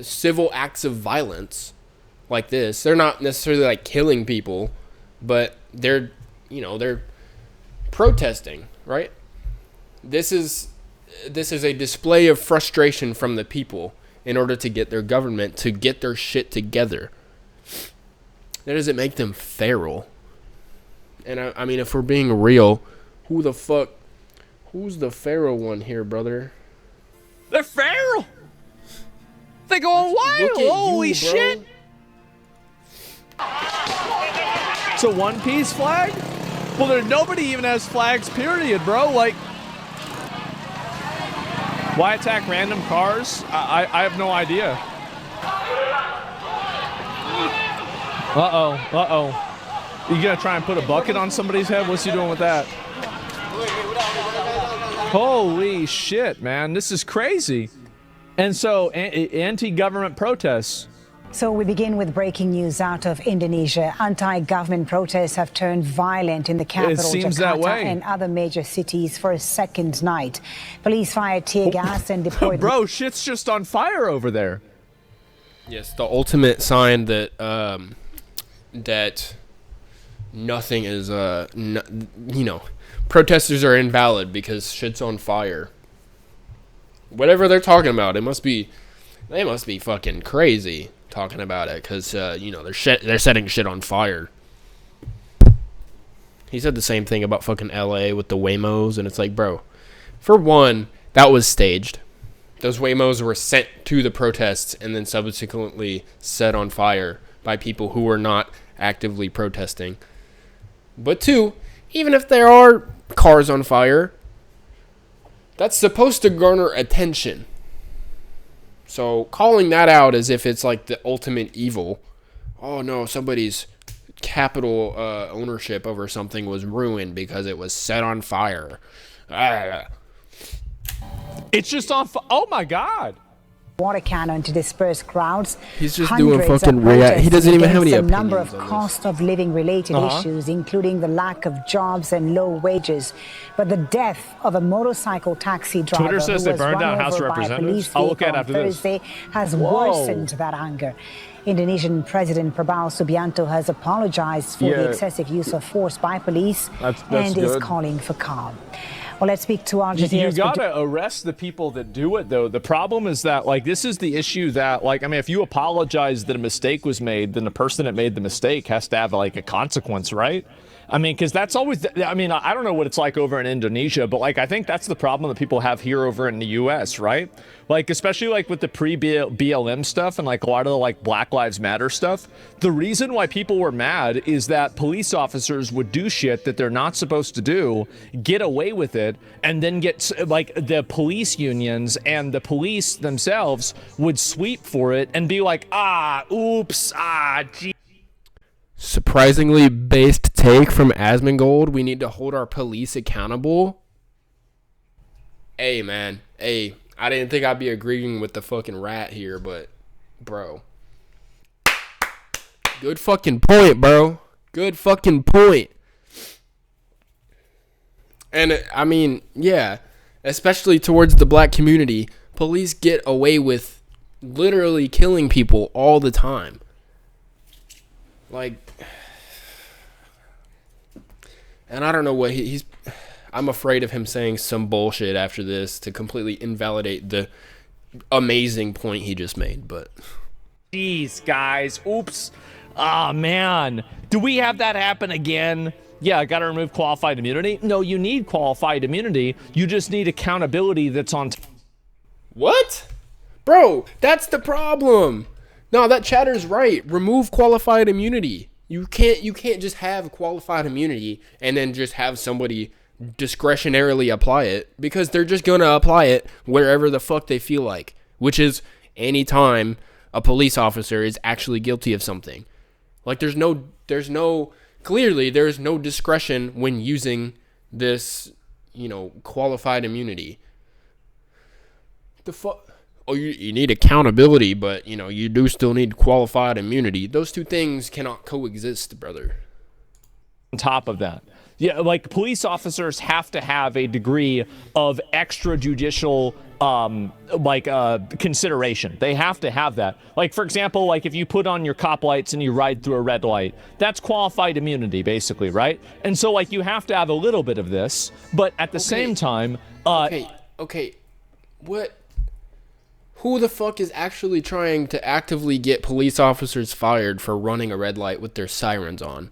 civil acts of violence like this, they're not necessarily like killing people, but they're protesting, right? This is a display of frustration from the people in order to get their government to get their shit together. That doesn't make them feral. And I mean, if we're being real, who's the feral one here, brother? They're feral. They going wild. Holy shit. It's a One Piece flag? Well, nobody even has flags, period, bro. Like, why attack random cars? I have no idea. Uh-oh. You gonna try and put a bucket on somebody's head? What's he doing with that? Holy shit, man. This is crazy. And so, anti-government protests. So we begin with breaking news out of Indonesia. Anti-government protests have turned violent in the capital, Jakarta, and other major cities for a second night. Police fired tear gas and deployed... Bro, shit's just on fire over there. Yes, the ultimate sign that that nothing is, protesters are invalid because shit's on fire. Whatever they're talking about, they must be fucking crazy talking about it, because they're setting shit on fire. He said the same thing about fucking LA with the Waymos, and it's like, bro, for one, that was staged. Those Waymos were sent to the protests and then subsequently set on fire by people who were not actively protesting. But two, even if there are cars on fire, that's supposed to garner attention. So calling that out as if it's like the ultimate evil, oh no, somebody's capital ownership over something was ruined because it was set on fire. It's just on oh my god. Water cannon to disperse crowds. He's just doing fucking react. He doesn't even have any opinions. A number of cost of living related issues, including the lack of jobs and low wages. But the death of a motorcycle taxi driver Twitter says they burned down House of Representatives. I'll look at after Thursday has worsened that anger. Indonesian President Prabowo Subianto has apologized for the excessive use of force by police and is calling for calm. Well, let's speak to Al Jazeera. You gotta arrest the people that do it, though. The problem is that, like, this is the issue that, like, I mean, if you apologize that a mistake was made, then the person that made the mistake has to have, like, a consequence, right? I mean, because that's always, I mean, I don't know what it's like over in Indonesia, but, like, I think that's the problem that people have here over in the U.S., right? Like, especially, like, with the pre-BLM stuff and, like, a lot of the, like, Black Lives Matter stuff. The reason why people were mad is that police officers would do shit that they're not supposed to do, get away with it, and then get, like, the police unions and the police themselves would sweep for it and be like, gee. Surprisingly based take from Asmongold. We need to hold our police accountable. Hey, man. Hey, I didn't think I'd be agreeing with the fucking rat here, but, bro. Good fucking point, bro. Good fucking point. And, I mean, yeah, especially towards the black community, police get away with literally killing people all the time. Like, and I don't know what he's, I'm afraid of him saying some bullshit after this to completely invalidate the amazing point he just made, but. Jeez, guys. Oops. Ah, man. Do we have that happen again? Yeah, I got to remove qualified immunity. No, you need qualified immunity. You just need accountability that's on. What? Bro, that's the problem. No, that chatter's right. Remove qualified immunity. You can't just have qualified immunity and then just have somebody discretionarily apply it, because they're just going to apply it wherever the fuck they feel like, which is anytime a police officer is actually guilty of something. Like, there's no discretion when using this, qualified immunity. The fuck? Oh, you need accountability, but, you do still need qualified immunity. Those two things cannot coexist, brother. On top of that, yeah, like, police officers have to have a degree of extrajudicial consideration. They have to have that. Like, for example, like, if you put on your cop lights and you ride through a red light, that's qualified immunity, basically, right? And so, like, you have to have a little bit of this, but at the same time, Okay, what? Who the fuck is actually trying to actively get police officers fired for running a red light with their sirens on?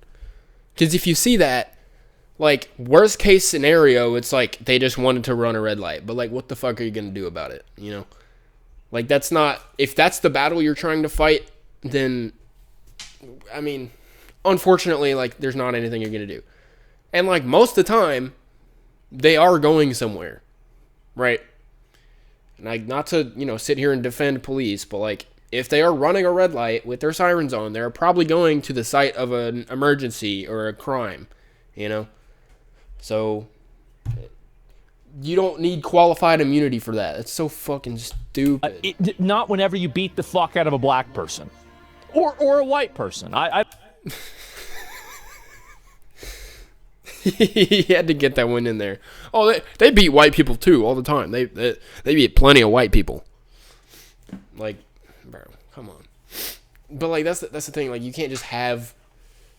Because if you see that, like, worst case scenario, it's like they just wanted to run a red light. But, like, what the fuck are you going to do about it, Like, that's not... If that's the battle you're trying to fight, then, I mean, unfortunately, like, there's not anything you're going to do. And, like, most of the time, they are going somewhere, right? Like, not to, sit here and defend police, but, like, if they are running a red light with their sirens on, they're probably going to the site of an emergency or a crime, So, you don't need qualified immunity for that. It's so fucking stupid. Not whenever you beat the fuck out of a black person. Or a white person. He had to get that one in there. Oh, they beat white people too all the time. They beat plenty of white people. Like, bro, come on. But, like, that's the thing. Like, you can't just have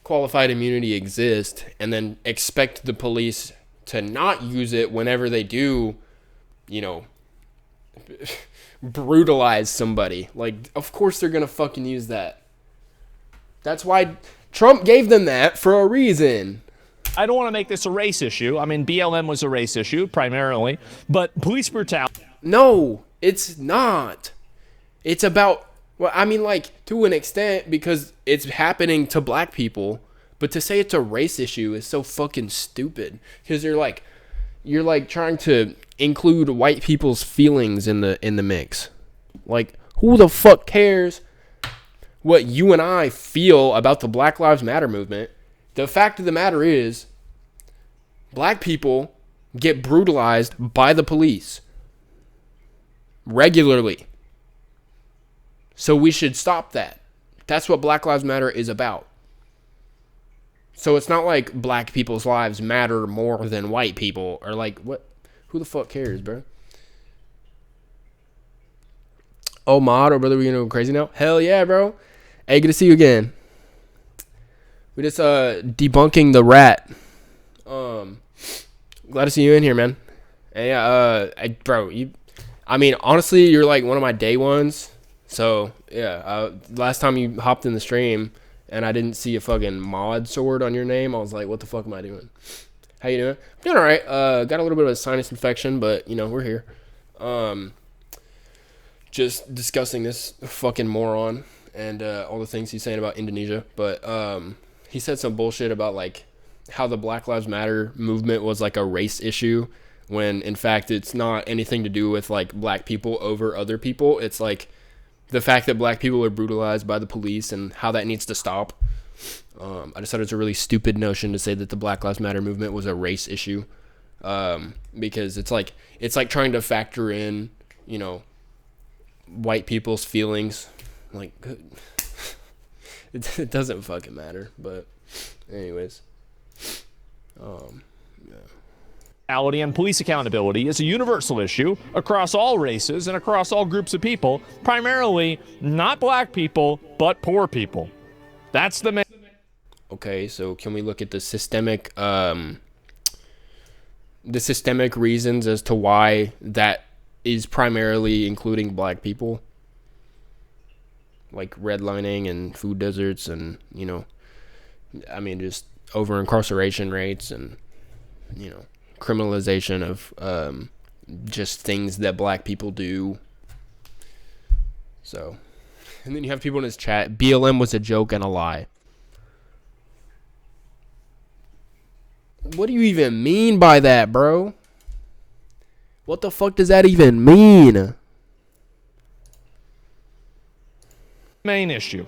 qualified immunity exist and then expect the police to not use it whenever they do, brutalize somebody. Like, of course they're gonna fucking use that. That's why Trump gave them that, for a reason. I don't want to make this a race issue. I mean, BLM was a race issue, primarily. But police brutality... No, it's not. It's about... Well, I mean, like, to an extent, because it's happening to black people. But to say it's a race issue is so fucking stupid. Because you're like trying to include white people's feelings in the mix. Like, who the fuck cares what you and I feel about the Black Lives Matter movement? The fact of the matter is, black people get brutalized by the police regularly. So we should stop that. That's what Black Lives Matter is about. So it's not like black people's lives matter more than white people, or like, what? Who the fuck cares, bro? Oh, Mod, or brother, we gonna go crazy now? Hell yeah, bro. Hey, good to see you again. We just debunking the rat. Glad to see you in here, man. And bro, I mean, honestly, you're like one of my day ones. So yeah, last time you hopped in the stream and I didn't see a fucking mod sword on your name, I was like, what the fuck am I doing? How you doing? I'm doing all right. Got a little bit of a sinus infection, but you know, we're here. Just discussing this fucking moron and all the things he's saying about Indonesia. But he said some bullshit about like how the Black Lives Matter movement was like a race issue, when in fact it's not anything to do with like black people over other people. It's like the fact that black people are brutalized by the police and how that needs to stop. I just thought it was a really stupid notion to say that the Black Lives Matter movement was a race issue, because it's like trying to factor in, you know, white people's feelings. Like, it doesn't fucking matter. But anyways, yeah. And police accountability is a universal issue across all races and across all groups of people, primarily not black people, but poor people. That's the main. Okay, so can we look at the systemic reasons as to why that is primarily including black people? Like redlining and food deserts and, you know, I mean, just over incarceration rates and, you know, criminalization of just things that black people do. So, and then you have people in his chat, BLM was a joke and a lie. What do you even mean by that, bro? What the fuck does that even mean? Main issue.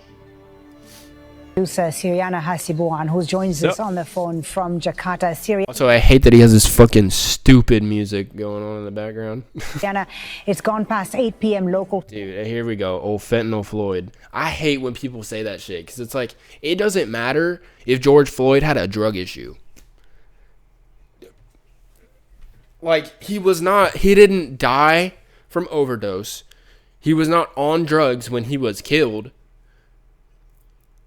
Producer Siriana Hasibuan, who joins us on the phone from Jakarta, Syria. Also, I hate that he has this fucking stupid music going on in the background. Siriana, it's gone past 8 p.m. local. Dude, here we go. Old Fentanyl Floyd. I hate when people say that shit, because it's like, it doesn't matter if George Floyd had a drug issue. Like, he didn't die from overdose. He was not on drugs when he was killed.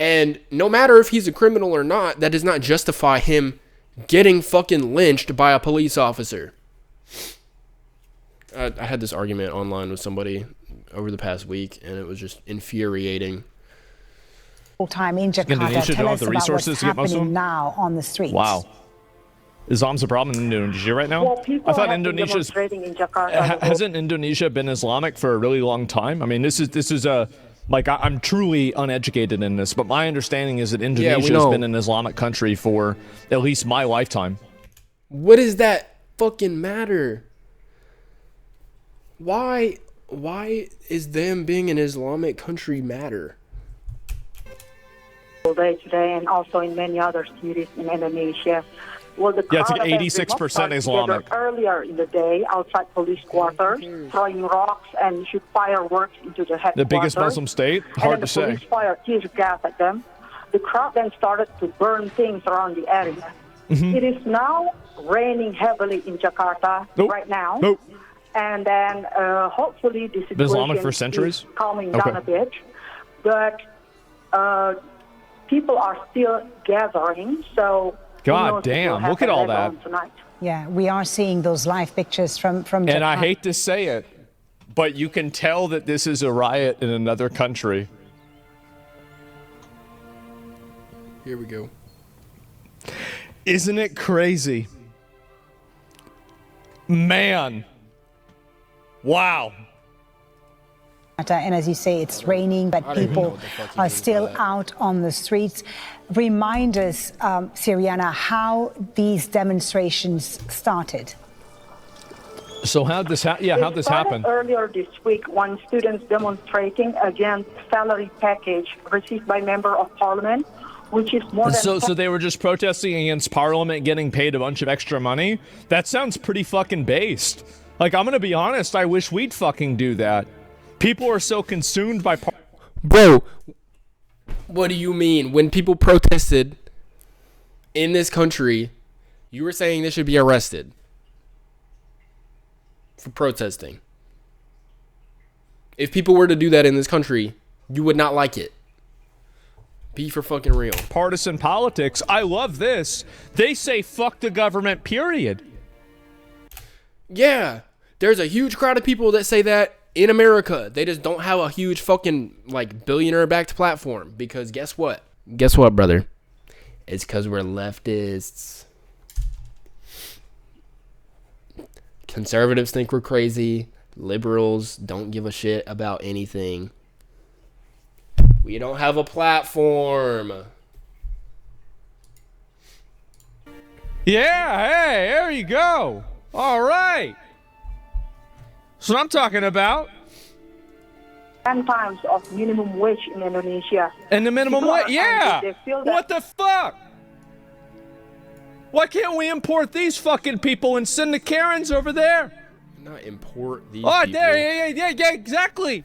And no matter if he's a criminal or not, that does not justify him getting fucking lynched by a police officer. I had this argument online with somebody over the past week, and it was just infuriating. Full time in Jakarta. Indonesia Tell don't us have the about resources what's to get happening Muslim? now on the streets. Wow. Islam's a problem in Indonesia right now? Well, I thought Indonesia's in Jakarta. Hasn't Indonesia been Islamic for a really long time? I mean, this is a like I'm truly uneducated in this, but my understanding is that Indonesia has been an Islamic country for at least my lifetime. What does that fucking matter? Why is them being an Islamic country matter? Today and also in many other cities in Indonesia. Well, the yeah, it's like crowd 86% Islamic. Earlier in the day, outside police quarters, throwing rocks and shoot fireworks into the headquarters. The biggest Muslim state? Hard to say. And the police fired tear gas at them. The crowd then started to burn things around the area. Mm-hmm. It is now raining heavily in Jakarta right now. Nope. And then hopefully the situation Islamic for centuries? is calming down a bit. But people are still gathering, so... God damn, look at all that. Yeah, we are seeing those live pictures from Jakarta. And I hate to say it, but you can tell that this is a riot in another country. Here we go. Isn't it crazy? Man. Wow. And as you say, it's raining, but people are still out on the streets. Remind us, Siriana, how these demonstrations started. So how'd this happen? Earlier this week, one student demonstrating against salary package received by member of parliament, which is more than... So they were just protesting against parliament getting paid a bunch of extra money? That sounds pretty fucking based. Like, I'm gonna be honest, I wish we'd fucking do that. People are so consumed by... Bro, what do you mean? When people protested in this country, you were saying they should be arrested for protesting. If people were to do that in this country, you would not like it. Be for fucking real. Partisan politics. I love this. They say fuck the government, period. Yeah, there's a huge crowd of people that say that in America. They just don't have a huge fucking, like, billionaire-backed platform. Because guess what? Guess what, brother? It's because we're leftists. Conservatives think we're crazy. Liberals don't give a shit about anything. We don't have a platform. Yeah, hey, there you go. All right. That's what I'm talking about. 10 times of minimum wage in Indonesia. And the minimum wage, yeah. They feel What the fuck? Why can't we import these fucking people and send the Karens over there? Not import these people. There, yeah, exactly.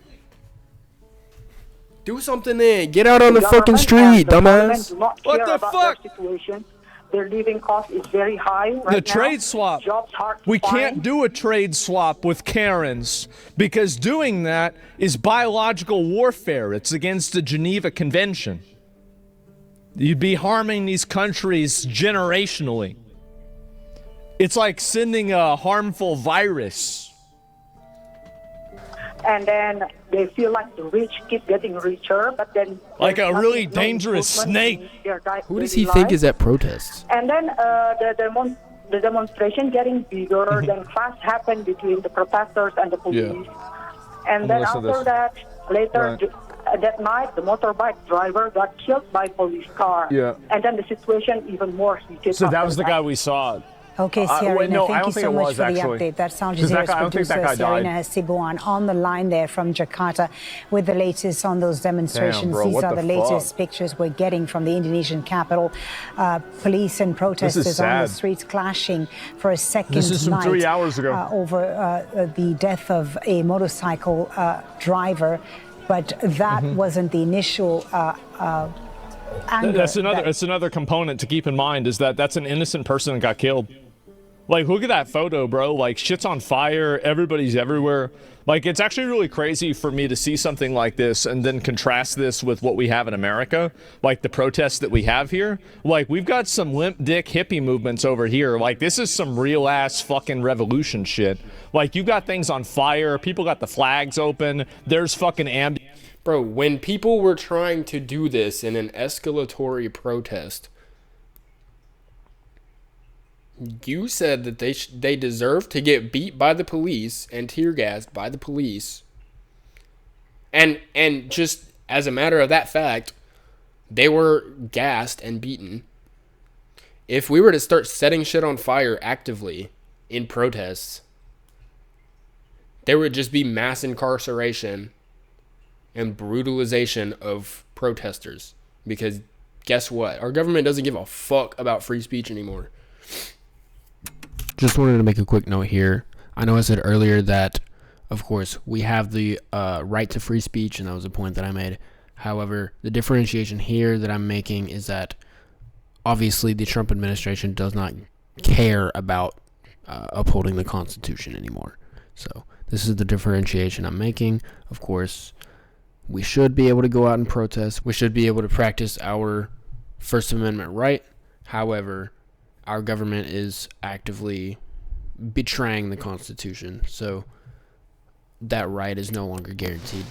Do something then. Get out on the fucking street, dumbass. What the fuck? Their living cost is very high right now. The trade swap. Jobs hard to we find. Can't do a trade swap with Karens because doing that is biological warfare. It's against the Geneva Convention. You'd be harming these countries generationally. It's like sending a harmful virus. And then they feel like the rich keep getting richer, but then... Like a really dangerous snake. Who does he think is at protests? And then the demonstration getting bigger, then clash happened between the protesters and the police. Yeah. And then after that, later that night, the motorbike driver got killed by police car. Yeah. And then the situation even more heated. So that was the guy we saw. Okay, Sierra, no, thank you so much for the update. That's Al Jazeera's producer, Sierra Hasibuan, on the line there from Jakarta with the latest on those demonstrations. Damn, bro, these are the latest pictures we're getting from the Indonesian capital. Police and protesters on the streets clashing for a second night. This is from 3 hours ago. Over the death of a motorcycle driver. But that wasn't the initial anger. That's another component to keep in mind, is that that's an innocent person that got killed. Like, look at that photo, bro. Like, shit's on fire. Everybody's everywhere. Like, it's actually really crazy for me to see something like this and then contrast this with what we have in America. Like, the protests that we have here. Like, we've got some limp dick hippie movements over here. Like, this is some real-ass fucking revolution shit. Like, you've got things on fire. People got the flags open. There's fucking Bro, when people were trying to do this in an escalatory protest, you said that they deserve to get beat by the police and tear gassed by the police. And just as a matter of that fact, they were gassed and beaten. If we were to start setting shit on fire actively in protests, there would just be mass incarceration and brutalization of protesters. Because guess what? Our government doesn't give a fuck about free speech anymore. Just wanted to make a quick note here. I know I said earlier that, of course, we have the right to free speech, and that was a point that I made. However, the differentiation here that I'm making is that obviously the Trump administration does not care about upholding the Constitution anymore. So this is the differentiation I'm making. Of course, we should be able to go out and protest. We should be able to practice our First Amendment right. However, our government is actively betraying the Constitution, so that right is no longer guaranteed.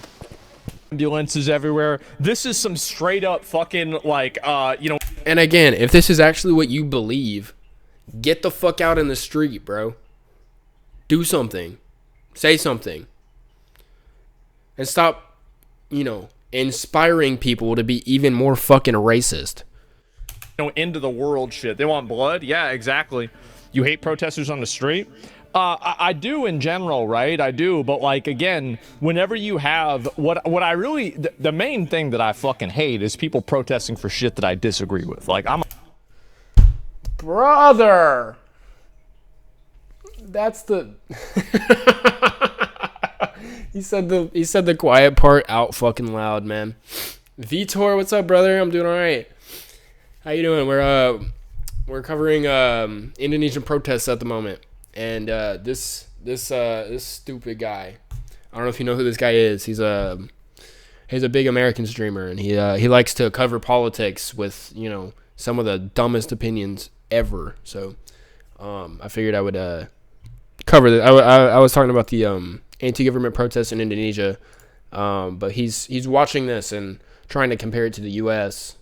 Ambulances everywhere. This is some straight up fucking, like, And again, if this is actually what you believe, get the fuck out in the street, bro. Do something. Say something. And stop, inspiring people to be even more fucking racist. End of the world shit. They want blood? Yeah, exactly. You hate protesters on the street? I do in general, right? I do, but like, again, whenever you have what I really, the main thing that I fucking hate is people protesting for shit that I disagree with. Like, brother, that's the he said the quiet part out fucking loud, man. Vitor, what's up, brother? I'm doing all right. How you doing? We're covering Indonesian protests at the moment, and this stupid guy. I don't know if you know who this guy is. He's a big American streamer, and he likes to cover politics with some of the dumbest opinions ever. So I figured I would cover this. I was talking about the anti-government protests in Indonesia, but he's watching this and trying to compare it to the U.S.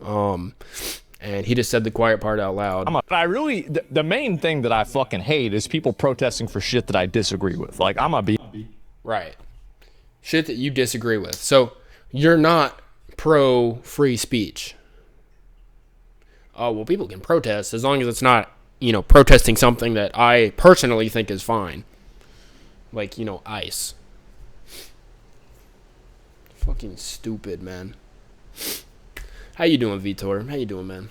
And he just said the quiet part out loud. The main thing that I fucking hate is people protesting for shit that I disagree with. Like, I'm a right. Shit that you disagree with. So you're not pro free speech. Oh, well, people can protest as long as it's not, protesting something that I personally think is fine. Like, ICE. Fucking stupid, man. How you doing, Vitor? How you doing, man?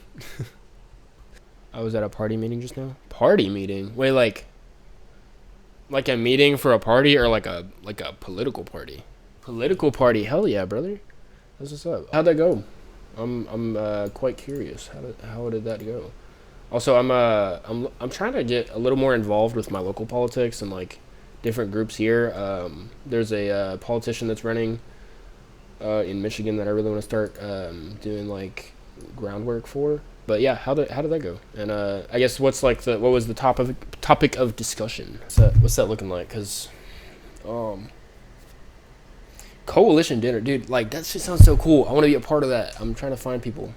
I was at a party meeting just now. Party meeting? Wait, like a meeting for a party or like a political party? Political party? Hell yeah, brother. That's what's up. How'd that go? I'm quite curious. How did that go? Also, I'm trying to get a little more involved with my local politics and like different groups here. There's a politician that's running in Michigan that I really want to start doing like groundwork for. But yeah, how did that go? And I guess what was the topic of discussion? What's that looking like? Cause coalition dinner, dude, like that shit sounds so cool. I want to be a part of that. I'm trying to find people.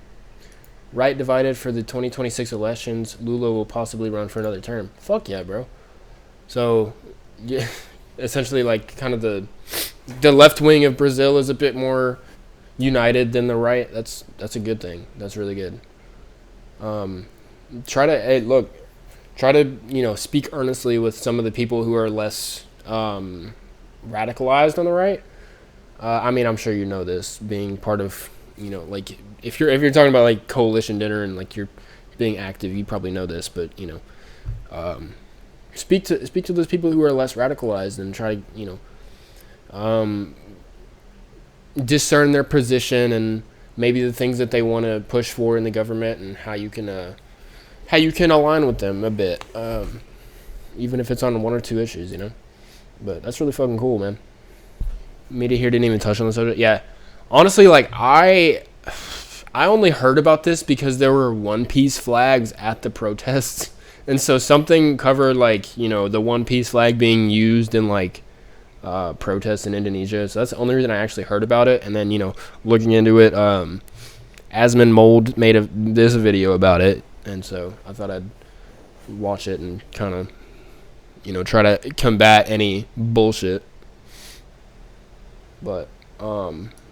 Right divided for the 2026 elections. Lula will possibly run for another term. Fuck yeah, bro. So yeah, essentially like kind of the left wing of Brazil is a bit more united than the right. That's a good thing. That's really good. Try to speak earnestly with some of the people who are less radicalized on the right. I mean, I'm sure you know this, being part of, like if you're talking about like coalition dinner and like you're being active, you probably know this, but speak to those people who are less radicalized and try to discern their position and maybe the things that they want to push for in the government and how you can align with them a bit, even if it's on one or two issues, But that's really fucking cool, man. Media here didn't even touch on the subject. Yeah, honestly, like I only heard about this because there were One Piece flags at the protests, and so something covered like the One Piece flag being used in like protests in Indonesia. So that's the only reason I actually heard about it. And then looking into it, Asmund Mold made this video about it, and so I thought I'd watch it and kind of try to combat any bullshit. But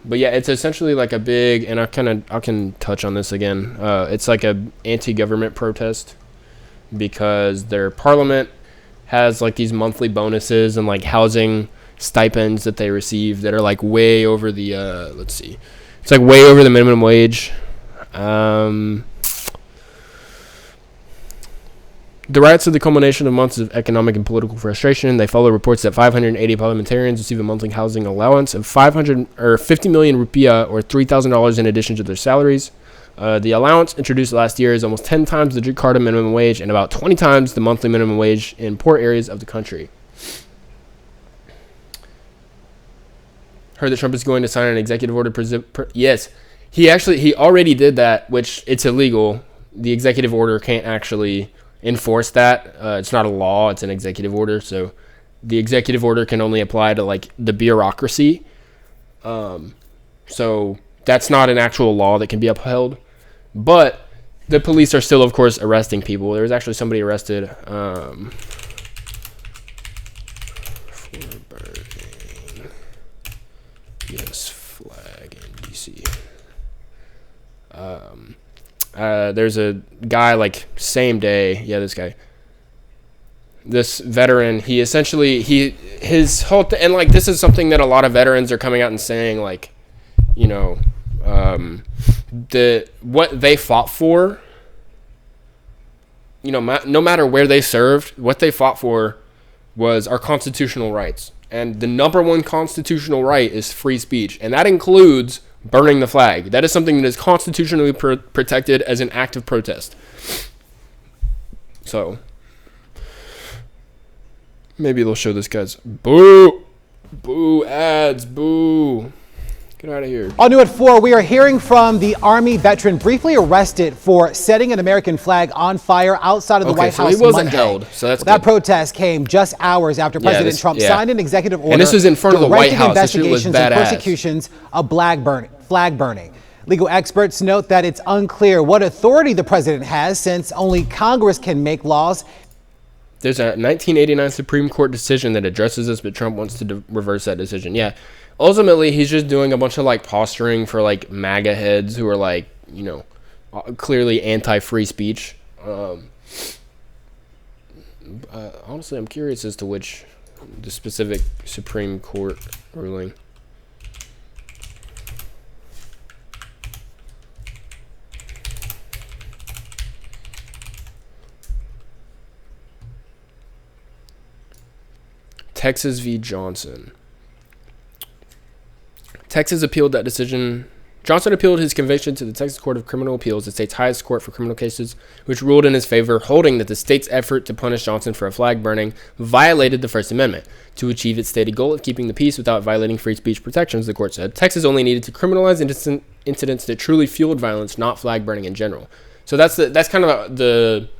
yeah, it's essentially like a big, and I can touch on this again. It's like a anti-government protest because their parliament has like these monthly bonuses and like housing stipends that they receive that are like way over the it's like way over the minimum wage. The riots are the culmination of months of economic and political frustration. They follow reports that 580 parliamentarians receive a monthly housing allowance of 50 million rupiah, or $3,000 in addition to their salaries. The allowance introduced last year is almost 10 times the Jakarta minimum wage and about 20 times the monthly minimum wage in poor areas of the country. Heard that Trump is going to sign an executive order. Yes, he already did that, which it's illegal. The executive order can't actually enforce that. It's not a law, it's an executive order, so the executive order can only apply to like the bureaucracy. So that's not an actual law that can be upheld, but the police are still, of course, arresting people. There was actually somebody arrested for burning U.S. flag in D.C. There's a guy like same day. Yeah, this guy. This veteran, he essentially, his whole, and like this is something that a lot of veterans are coming out and saying, like, what they fought for, no matter where they served, what they fought for was our constitutional rights. And the number one constitutional right is free speech. And that includes burning the flag. That is something that is constitutionally protected as an act of protest. So maybe they'll show this guy's boo ads, boo. Get out of here. All new at 4, we are hearing from the Army veteran briefly arrested for setting an American flag on fire outside of the White House he wasn't Monday. held, so that's That good. protest came just hours after President Trump signed an executive order. And this was in front of the White House. This shit was investigations and badass. persecutions of flag burning. Legal experts note that it's unclear what authority the president has, since only Congress can make laws. There's a 1989 Supreme Court decision that addresses this, but Trump wants to reverse that decision. Yeah. Ultimately, he's just doing a bunch of like posturing for like MAGA heads who are like, you know, clearly anti-free speech. Honestly, I'm curious as to which the specific Supreme Court ruling. Texas v. Johnson. Texas appealed that decision. Johnson appealed his conviction to the Texas Court of Criminal Appeals, the state's highest court for criminal cases, which ruled in his favor, holding that the state's effort to punish Johnson for a flag burning violated the First Amendment. To achieve its stated goal of keeping the peace without violating free speech protections, the court said, Texas only needed to criminalize incidents that truly fueled violence, not flag burning in general. So that's kind of the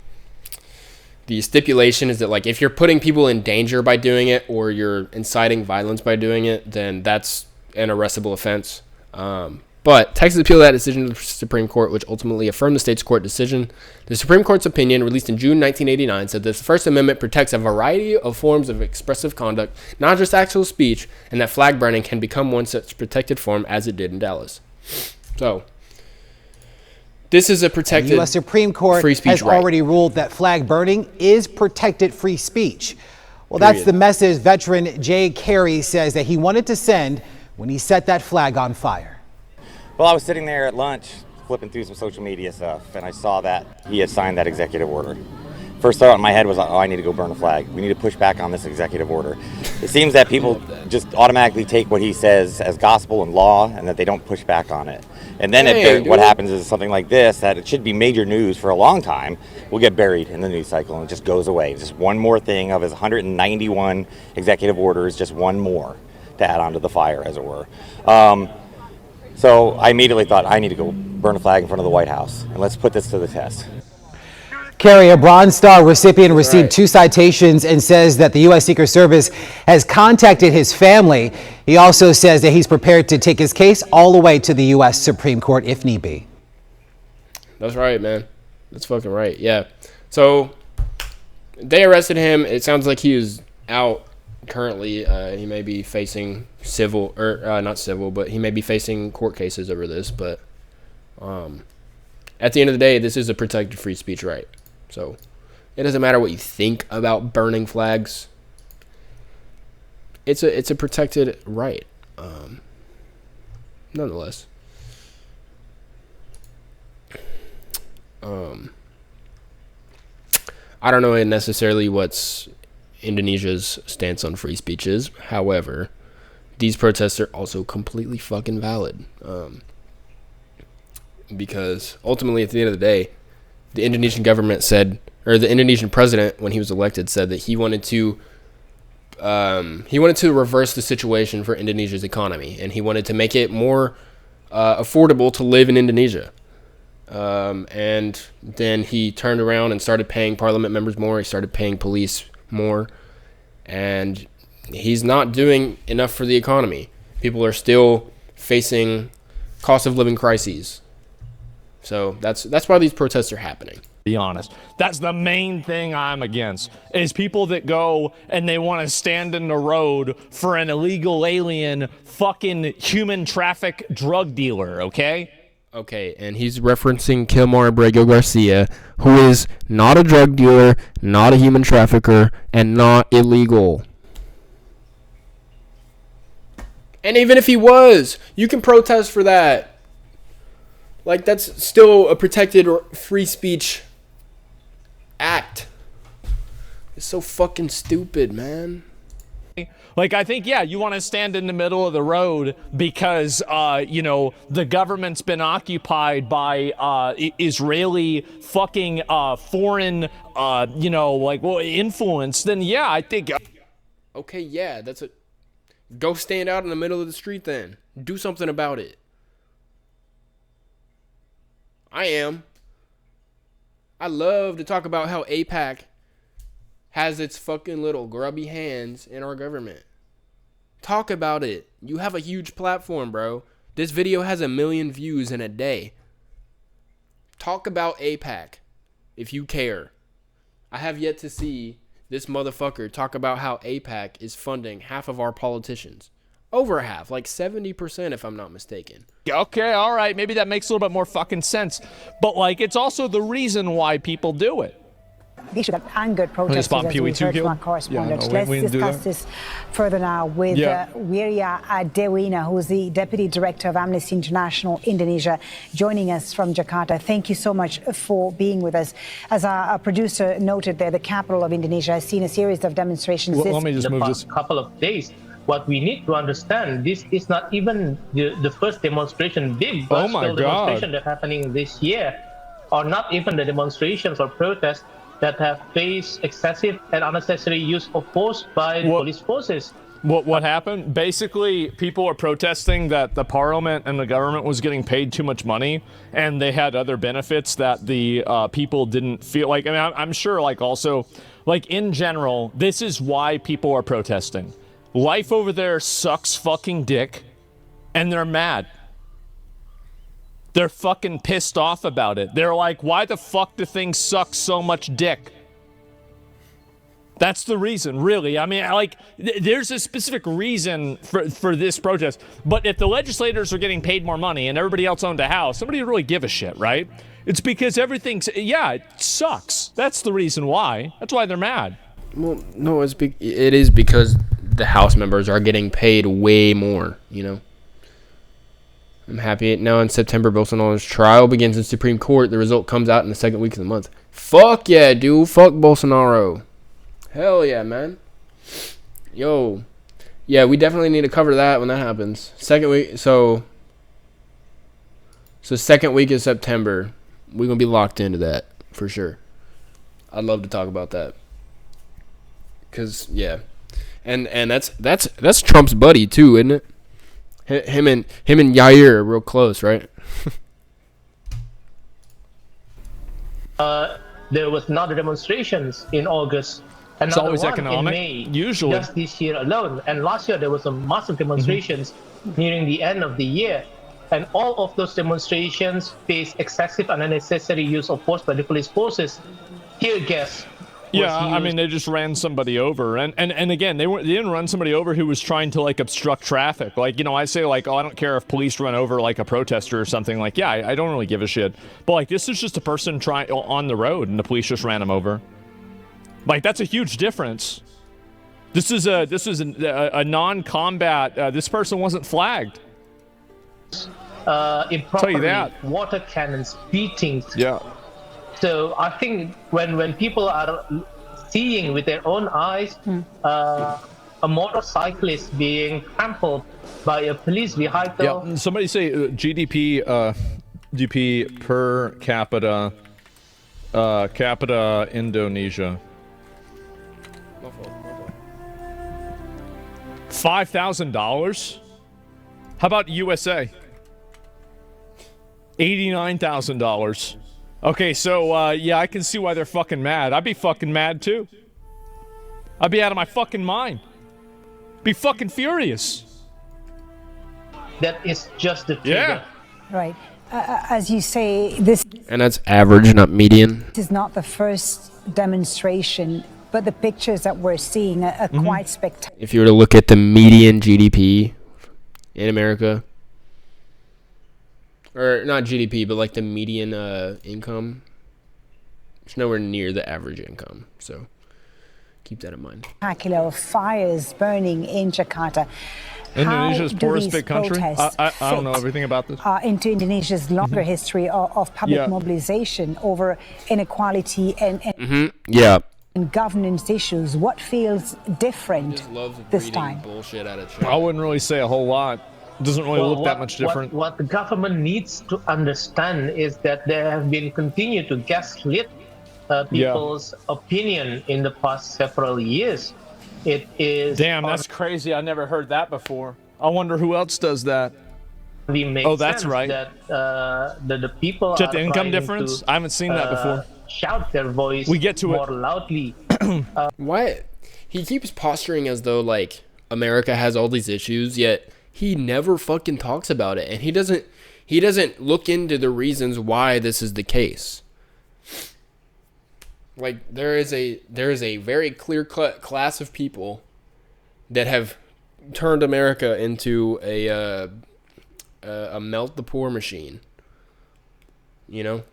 stipulation, is that like if you're putting people in danger by doing it, or you're inciting violence by doing it, then that's an arrestable offense. But Texas appealed that decision to the Supreme Court, which ultimately affirmed the state's court decision. The Supreme Court's opinion, released in June 1989, said that the First Amendment protects a variety of forms of expressive conduct, not just actual speech, and that flag burning can become one such protected form, as it did in Dallas. So, this is a protected The U.S. Supreme Court free speech has right. already ruled that flag burning is protected free speech. Well, Period. that's the message veteran Jay Carey says that he wanted to send when he set that flag on fire. Well, I was sitting there at lunch flipping through some social media stuff, and I saw that he had signed that executive order. First thought in my head was, oh, I need to go burn a flag. We need to push back on this executive order. It seems that people just automatically take what he says as gospel and law, and that they don't push back on it. And then what happens is something like this, that it should be major news for a long time, will get buried in the news cycle and it just goes away. Just one more thing of his 191 executive orders, just one more to add onto the fire, as it were. So I immediately thought, I need to go burn a flag in front of the White House, and let's put this to the test. Carey, a Bronze Star recipient, received 2 citations and says that the U.S. Secret Service has contacted his family. He also says that he's prepared to take his case all the way to the U.S. Supreme Court if need be. That's right, man. That's fucking right. Yeah. So they arrested him. It sounds like he is out currently. He may be facing civil, or not civil, but he may be facing court cases over this. But at the end of the day, this is a protected free speech right. So it doesn't matter what you think about burning flags. It's a protected right. Nonetheless. I don't know necessarily what's Indonesia's stance on free speech is. However, these protests are also completely fucking valid. Because ultimately, at the end of the day, the Indonesian government said, or the Indonesian president, when he was elected, said that he wanted to reverse the situation for Indonesia's economy, and he wanted to make it more affordable to live in Indonesia. And then he turned around and started paying parliament members more. He started paying police more, and he's not doing enough for the economy. People are still facing cost of living crises. So that's why these protests are happening. Be honest. That's the main thing I'm against, is people that go and they want to stand in the road for an illegal alien fucking human traffic drug dealer, okay? Okay, and he's referencing Kilmar Abrego Garcia, who is not a drug dealer, not a human trafficker, and not illegal. And even if he was, you can protest for that. Like, that's still a protected free speech act. It's so fucking stupid, man. Like, I think, yeah, you want to stand in the middle of the road because, the government's been occupied by Israeli fucking foreign, influence. Then, yeah, I think. Okay, yeah, Go stand out in the middle of the street then. Do something about it. I am. I love to talk about how AIPAC has its fucking little grubby hands in our government. Talk about it. You have a huge platform, bro. This video has 1 million views in a day. Talk about AIPAC if you care. I have yet to see this motherfucker talk about how AIPAC is funding half of our politicians. Over half, like 70% if I'm not mistaken. Okay, all right, maybe that makes a little bit more fucking sense. But, like, it's also the reason why people do it. The issue that angered protesters, as we heard from our correspondent. Let's discuss this further now with Wirya Dewina, who is the Deputy Director of Amnesty International Indonesia, joining us from Jakarta. Thank you so much for being with us. As our producer noted there, the capital of Indonesia has seen a series of demonstrations. Well, let me just move this. Couple of days. What we need to understand, this is not even the first demonstration, big demonstration that's happening this year, or not even the demonstrations or protests that have faced excessive and unnecessary use of force by the police forces. What happened? Basically, people were protesting that the parliament and the government was getting paid too much money, and they had other benefits that the people didn't feel like. I mean, I'm sure, like, also, like, in general, this is why people are protesting. Life over there sucks fucking dick, and they're mad. They're fucking pissed off about it. They're like, why the fuck do things suck so much dick? That's the reason, really. I mean, like, there's a specific reason for this protest. But if the legislators are getting paid more money and everybody else owned a house, somebody would really give a shit, right? It's because everything's, it sucks. That's the reason why. That's why they're mad. Well, no, it is because the House members are getting paid way more, you know? I'm happy now in September, Bolsonaro's trial begins in Supreme Court. The result comes out in the second week of the month. Fuck yeah, dude. Fuck Bolsonaro. Hell yeah, man. Yo. Yeah, we definitely need to cover that when that happens. Second week, so second week of September, we're going to be locked into that for sure. I'd love to talk about that. Cause yeah. And that's Trump's buddy too, isn't it? Him and Yair are real close, right? There was another demonstrations in August. It's always one economic, in May, usually. Just this year alone. And last year there was a massive demonstrations nearing the end of the year. And all of those demonstrations faced excessive and unnecessary use of force by the police forces. Tear gas. Yeah, I mean, they just ran somebody over, and again, they didn't run somebody over who was trying to, like, obstruct traffic. Like, you know, I say, like, oh, I don't care if police run over, like, a protester or something. Like, yeah, I don't really give a shit. But, like, this is just a person trying on the road, and the police just ran him over. Like, that's a huge difference. This is a non-combat. This person wasn't flagged. Improperly, water cannons, beatings. Yeah. So I think when people are seeing with their own eyes a motorcyclist being trampled by a police vehicle. Yeah, somebody say GDP per capita Indonesia. $5,000? How about USA? $89,000. Okay, so, yeah, I can see why they're fucking mad. I'd be fucking mad, too. I'd be out of my fucking mind. Be fucking furious. That is just the trigger. Yeah. Right. As you say, this... And that's average, not median. This is not the first demonstration, but the pictures that we're seeing are quite spectacular. If you were to look at the median GDP in America... Or not GDP, but like the median income. It's nowhere near the average income. So keep that in mind. Spectacular fires burning in Jakarta. Indonesia's poorest big country? I don't know everything about this. Into Indonesia's longer history of public mobilization over inequality and governance issues. What feels different this time? Bullshit out of I wouldn't really say a whole lot. It doesn't really look that much different. What the government needs to understand is that they have been continued to gaslit people's opinion in the past several years. It is. Damn, that's crazy. I never heard that before. I wonder who else does that. Oh, that's right. That the people Check are the income difference. I haven't seen that before. Shout their voice. We get to more it loudly. Why? He keeps posturing as though like America has all these issues, yet he never fucking talks about it, and he doesn't look into the reasons why this is the case. Like there is a very clear class of people that have turned America into a melt the poor machine. You know?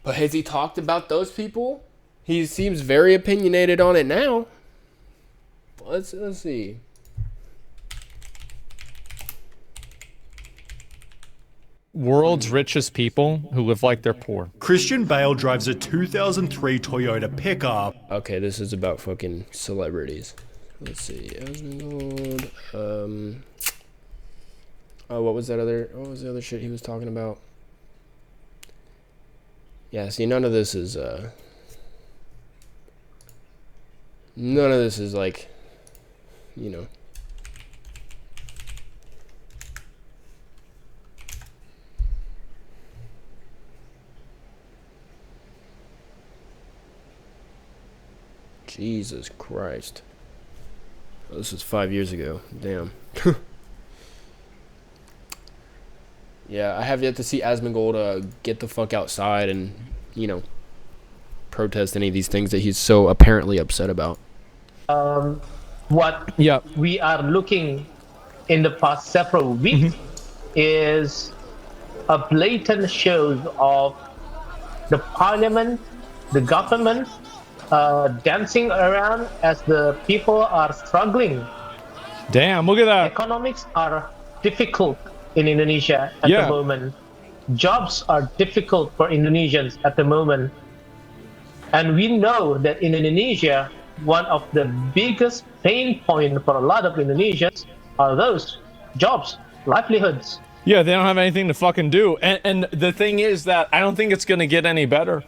But has he talked about those people? He seems very opinionated on it now. Let's see. World's richest people who live like they're poor. Christian Bale drives a 2003 Toyota pickup. Okay, this is about fucking celebrities. Let's see. Asmongold. What was the other shit he was talking about? Yeah, see, none of this is like, you know. Jesus Christ. Oh, this was 5 years ago. Damn. Yeah, I have yet to see Asmongold get the fuck outside and, you know, protest any of these things that he's so apparently upset about. What we are looking in the past several weeks is a blatant show of the parliament, the government, dancing around as the people are struggling. Damn, look at that. Economics are difficult in Indonesia at the moment. Jobs are difficult for Indonesians at the moment. And we know that in Indonesia, one of the biggest pain points for a lot of Indonesians are those jobs, livelihoods. Yeah, they don't have anything to fucking do. And the thing is that I don't think it's going to get any better.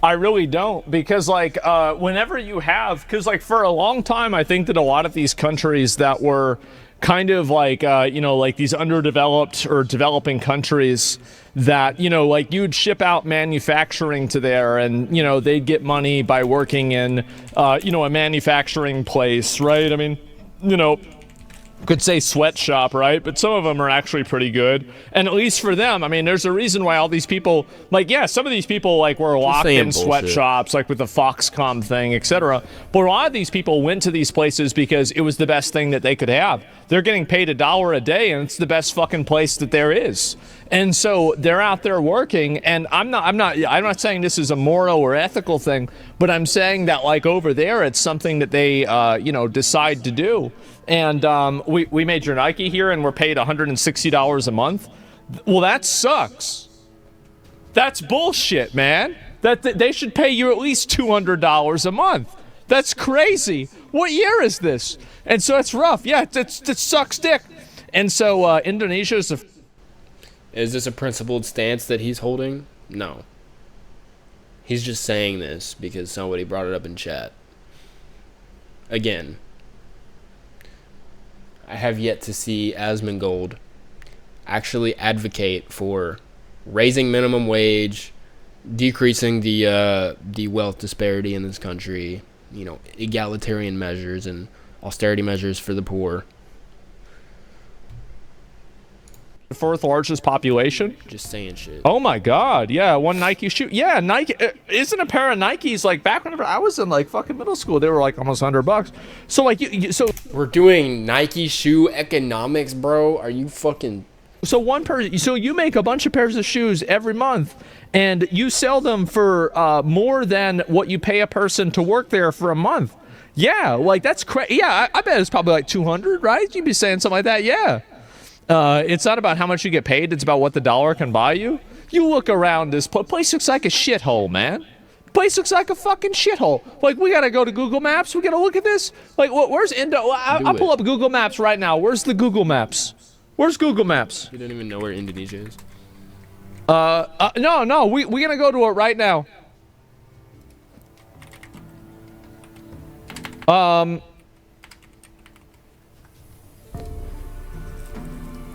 I really don't, because like whenever you have, because like for a long time, I think that a lot of these countries that were kind of like, you know, like these underdeveloped or developing countries that, you know, like you'd ship out manufacturing to there and, you know, they'd get money by working in, you know, a manufacturing place, right? I mean, you know, could say sweatshop, right? But some of them are actually pretty good. And at least for them, I mean, there's a reason why all these people, like, yeah, some of these people, like, were locked in sweatshops, like with the Foxconn thing, etc. But a lot of these people went to these places because it was the best thing that they could have. They're getting paid $1 a day, and it's the best fucking place that there is. And so they're out there working, and I'm not saying this is a moral or ethical thing, but I'm saying that, like, over there, it's something that they, you know, decide to do. And we major Nike here, and we're paid $160 a month. Well, that sucks. That's bullshit, man. That they should pay you at least $200 a month. That's crazy. What year is this? And so it's rough. Yeah, it sucks dick. And so Indonesia is Is this a principled stance that he's holding? No. He's just saying this because somebody brought it up in chat. Again, I have yet to see Asmongold actually advocate for raising minimum wage, decreasing the wealth disparity in this country, you know, egalitarian measures and austerity measures for the poor. The fourth largest population. Just saying shit. Oh my god, yeah, one Nike shoe. Yeah, Nike isn't a pair of Nikes like back whenever I was in like fucking middle school, they were like almost $100. So like so we're doing Nike shoe economics, bro. Are you fucking So you make a bunch of pairs of shoes every month and you sell them for more than what you pay a person to work there for a month. Yeah, like that's crazy. Yeah, I bet it's probably like 200, right? You'd be saying something like that. Yeah. It's not about how much you get paid. It's about what the dollar can buy you. You look around this place looks like a shithole, man. Place looks like a fucking shithole. Like, we gotta go to Google Maps. We gotta look at this. Like, where's I'll pull up Google Maps right now. Where's the Google Maps? Where's Google Maps? You don't even know where Indonesia is. No. We're gonna go to it right now.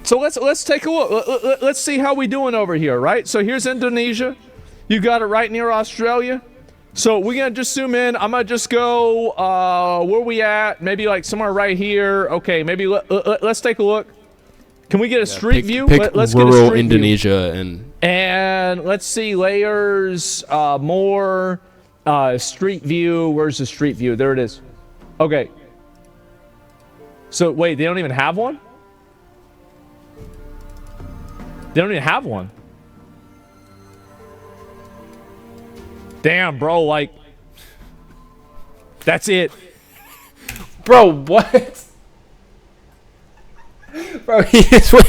So let's take a look. Let's see how we doing over here, right? So here's Indonesia. You got it right near Australia. So we're gonna just zoom in. I'm gonna just go where we at? Maybe like somewhere right here. Okay, maybe let's take a look. Can we get a street view? Let's get a street Indonesia view. And let's see layers, more street view. Where's the street view? There it is. Okay. So wait, they don't even have one? They don't even have one. Damn, bro, like, that's it. Bro, what? Bro, he just went.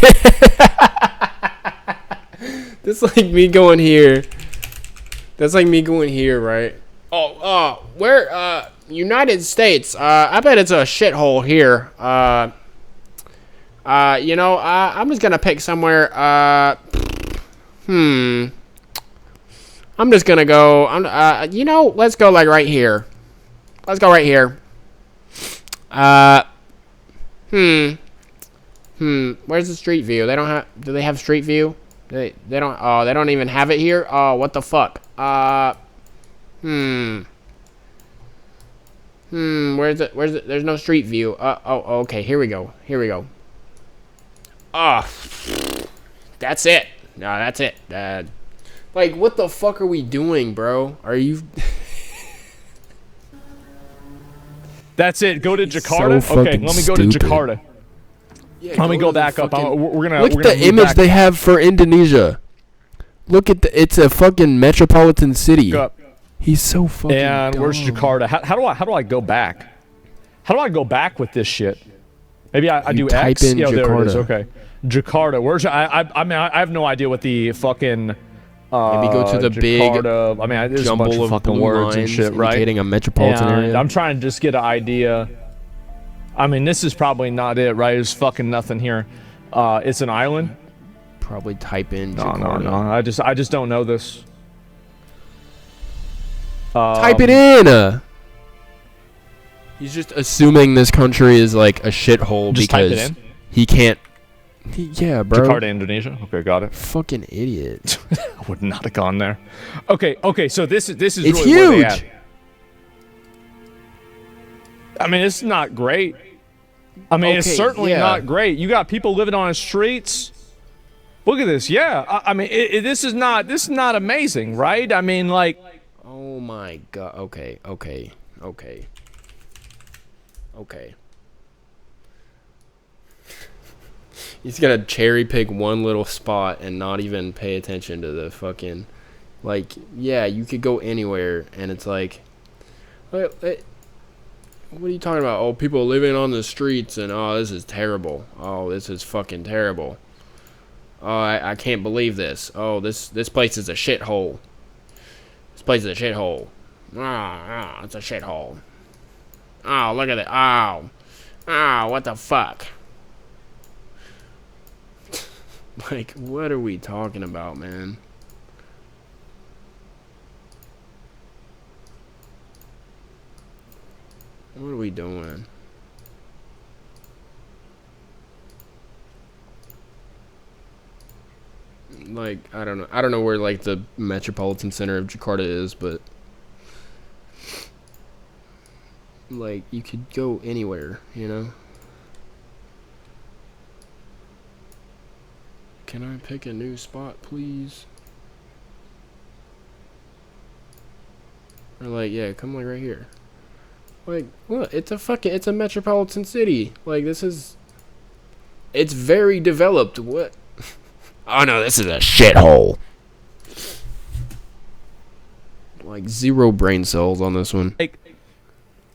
That's like me going here. That's like me going here, right? Where, United States. I bet it's a shithole here. I'm just gonna pick somewhere. I'm just gonna go. Let's go like right here. Let's go right here. Where's the street view? They don't have. Do they have street view? They don't. Oh, they don't even have it here. Oh, what the fuck? Where's it? There's no street view. Okay. Here we go. That's it. No, that's it. Like, what the fuck are we doing, bro? Are you... That's it. Go to Jakarta. So okay, let me go stupid. to Jakarta. Yeah, let me go back up. We're gonna look at the image they have for Indonesia. Look at it's a fucking metropolitan city. He's so fucking And dumb. where's Jakarta? How do I go back? How do I go back with this shit? Maybe I do type X. in Yeah, there it is. Jakarta. Okay, Jakarta. Where's I mean I have no idea what the fucking. Maybe go to the Jakarta, big I mean, there's a jumble bunch of of fucking blue words and lines shit, right? indicating a metropolitan And area. I'm trying to just get an idea. I mean, this is probably not it, right? There's fucking nothing here. It's an island. Probably type in No. Jakarta. I just don't know this. Type it in. He's just assuming this country is like a shithole Just type it because in? he can't. Yeah, bro. Jakarta, Indonesia. Okay, got it. Fucking idiot. I would not have gone there. Okay. So this is It's really where they huge. at. I mean, it's not great. I mean, it's Okay, certainly yeah. not great. You got people living on the streets. Look at this. Yeah, I mean, this is not amazing, right? I mean, like. Oh my god. Okay. He's gonna cherry pick one little spot and not even pay attention to the fucking, like, yeah, you could go anywhere and it's like, what are you talking about? Oh, people living on the streets and oh, this is terrible. Oh, this is fucking terrible. Oh, I can't believe this. Oh, this place is a shithole. This place is a shithole. It's a shithole. Oh, look at it. Oh, what the fuck? Like, what are we talking about, man? What are we doing? Like, I don't know where like the metropolitan center of Jakarta is, but like you could go anywhere, you know? Can I pick a new spot, please? Or like, yeah, come like right here. Like, what? It's a metropolitan city. Like, it's very developed. What? Oh no, this is a shithole. Like, zero brain cells on this one. Like,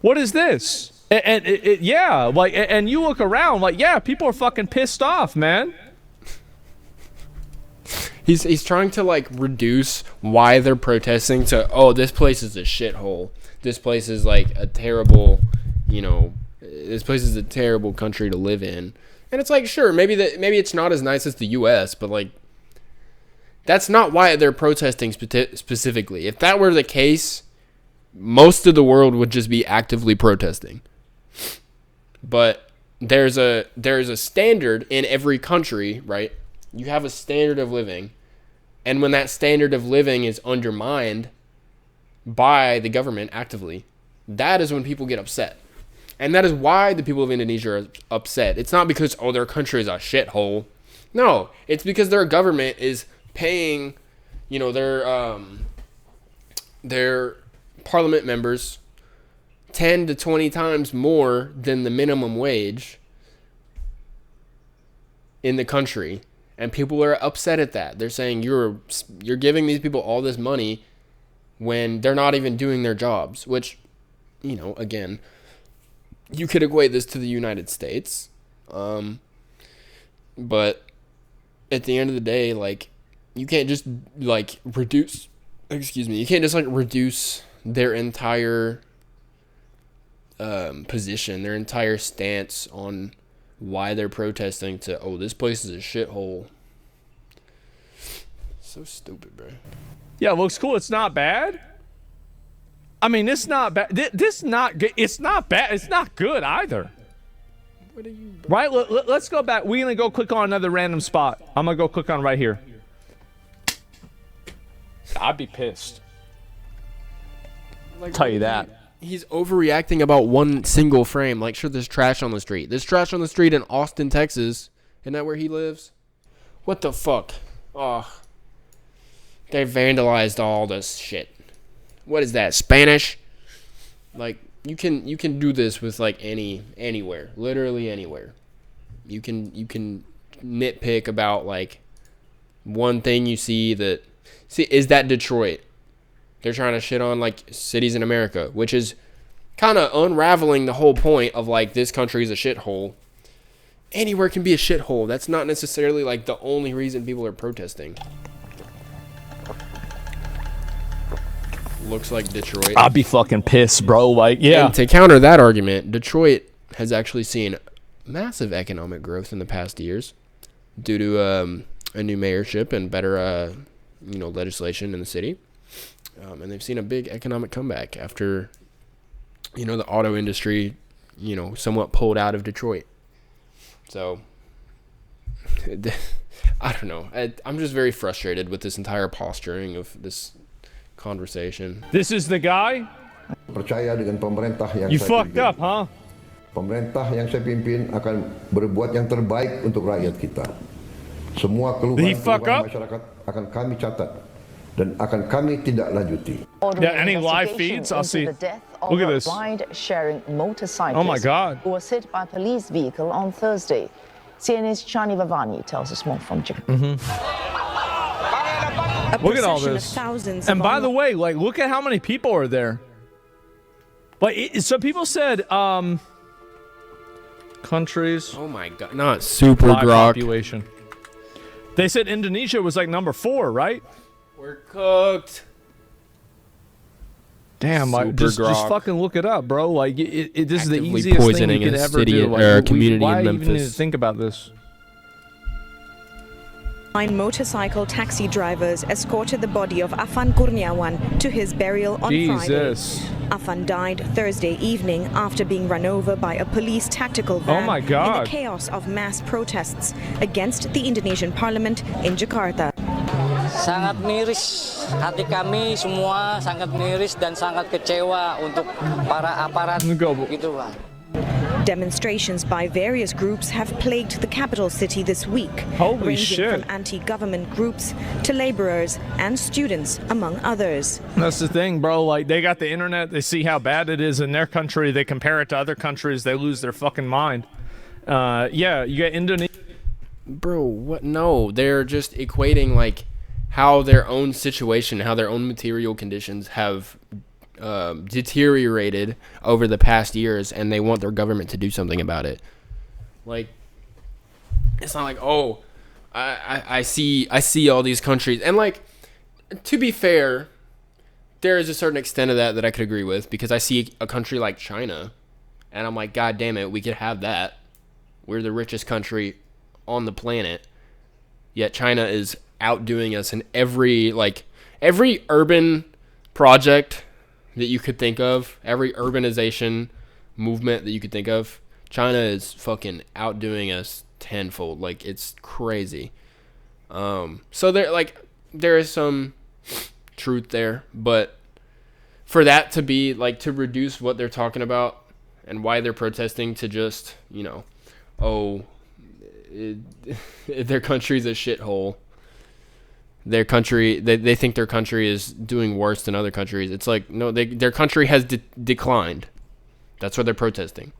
what is this? Yeah, like, and you look around, like, yeah, people are fucking pissed off, man. He's trying to like reduce why they're protesting to, oh, this place is a shithole. This place is like a terrible, this place is a terrible country to live in. And it's like, sure, maybe it's not as nice as the U.S., but like, that's not why they're protesting specifically. If that were the case, most of the world would just be actively protesting. But there's a standard in every country, right? You have a standard of living, and when that standard of living is undermined by the government actively, that is when people get upset. And that is why the people of Indonesia are upset. It's not because, oh, their country is a shithole. No, it's because their government is paying, you know, their parliament members 10 to 20 times more than the minimum wage in the country. And people are upset at that. They're saying you're giving these people all this money when they're not even doing their jobs, which, you know, again, you could equate this to the United States. But at the end of the day, like, you can't just like reduce their entire position, their entire stance on why they're protesting to, oh, this place is a shithole. So stupid, bro. Yeah, it looks cool. It's not bad. I mean, it's not bad. It's not bad. It's not good either. What are you, right? Let's go back. We're going to go click on another random spot. I'm going to go click on right here. I'd be pissed. Like, tell you that. He's overreacting about one single frame. Like, sure, there's trash on the street. There's trash on the street in Austin, Texas. Isn't that where he lives? What the fuck? Oh. They vandalized all this shit. What is that, Spanish? Like, you can do this with, like, anywhere. Literally anywhere. You can nitpick about, like, one thing you see that... See, is that Detroit? They're trying to shit on, like, cities in America, which is kind of unraveling the whole point of, like, this country is a shithole. Anywhere can be a shithole. That's not necessarily, like, the only reason people are protesting. Looks like Detroit. I'd be fucking pissed, bro. Like, yeah. And to counter that argument, Detroit has actually seen massive economic growth in the past years due to a new mayorship and better, legislation in the city. And they've seen a big economic comeback after, the auto industry, somewhat pulled out of Detroit. So, I don't know. I'm just very frustrated with this entire posturing of this conversation. This is the guy? Percaya dengan pemerintah yang you saya fucked pimpin. Up, huh? Pemerintah yang saya pimpin akan berbuat yang terbaik untuk rakyat kita. Semua keluhan masyarakat akan kami catat dan akan kami tindak lanjuti. Yeah, any live feeds? I'll see. Look at this. Ride-sharing motorcyclist oh my God. who was hit by a police vehicle on Thursday. CNN's Chani Vavani tells us more from Japan. Look at all this. And by the way, like, look at how many people are there. Like, so people said, countries. Oh my God, not super grok. Population. They said Indonesia was like number 4, right? We're cooked. Damn, like, just fucking look it up, bro. Like, this is the easiest poisoning thing you could a ever city do. Like, or a community why in even need to Memphis. think about this? 9 motorcycle taxi drivers escorted the body of Afan Kurniawan to his burial on Friday. Afan died Thursday evening after being run over by a police tactical van in the chaos of mass protests against the Indonesian parliament in Jakarta. Sangat miris, hati kami semua sangat miris dan sangat kecewa untuk para aparat gitu, Pak. Demonstrations by various groups have plagued the capital city this week, ranging from anti-government groups to laborers and students, among others. That's the thing, bro. Like, they got the internet. They see how bad it is in their country. They compare it to other countries. They lose their fucking mind. Yeah, you got Indonesia. Bro, what? No, they're just equating, like, how their own situation, how their own material conditions have deteriorated over the past years, and they want their government to do something about it. Like, it's not like, oh, I see all these countries, and, like, to be fair, there is a certain extent of that I could agree with, because I see a country like China, and I'm like, God damn it, we could have that. We're the richest country on the planet, yet China is outdoing us in every urban project that you could think of, every urbanization movement that you could think of, China is fucking outdoing us tenfold. Like, it's crazy. So there is some truth there, but for that to be like, to reduce what they're talking about and why they're protesting to just, their country's a shithole. Their country, they think their country is doing worse than other countries. It's like, no, their country has declined. That's what they're protesting.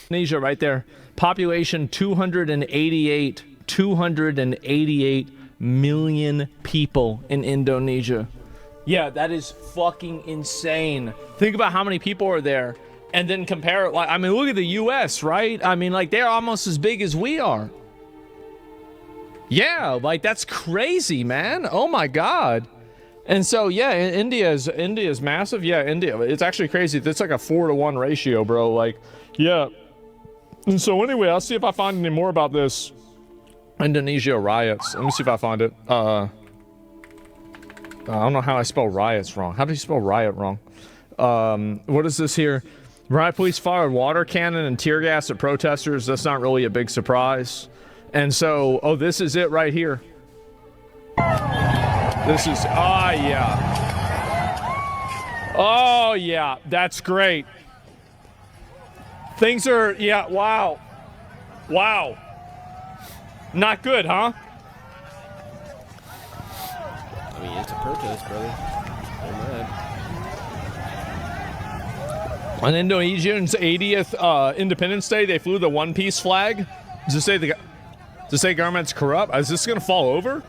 Indonesia right there. Population 288 million people in Indonesia. Yeah, that is fucking insane. Think about how many people are there and then compare it. Like, I mean, look at the US, right? I mean, like, they're almost as big as we are. Yeah, like, that's crazy, man. Oh my God. And so, yeah, India's massive. Yeah, India, it's actually crazy. It's like a 4-to-1 ratio, bro. Like, yeah. And so anyway, I'll see if I find any more about this Indonesia riots. Let me see if I find it. I don't know how I spell riots wrong. How do you spell riot wrong? What is this here? Riot police fired water cannon and tear gas at protesters. That's not really a big surprise. And so, oh, this is it right here. This is, yeah. Oh, yeah, that's great. Things are, yeah, wow. Wow. Not good, huh? I mean, it's a protest, brother. They're mad. On Indonesia's 80th Independence Day, they flew the one-piece flag. Does it say government's corrupt? Is this gonna fall over?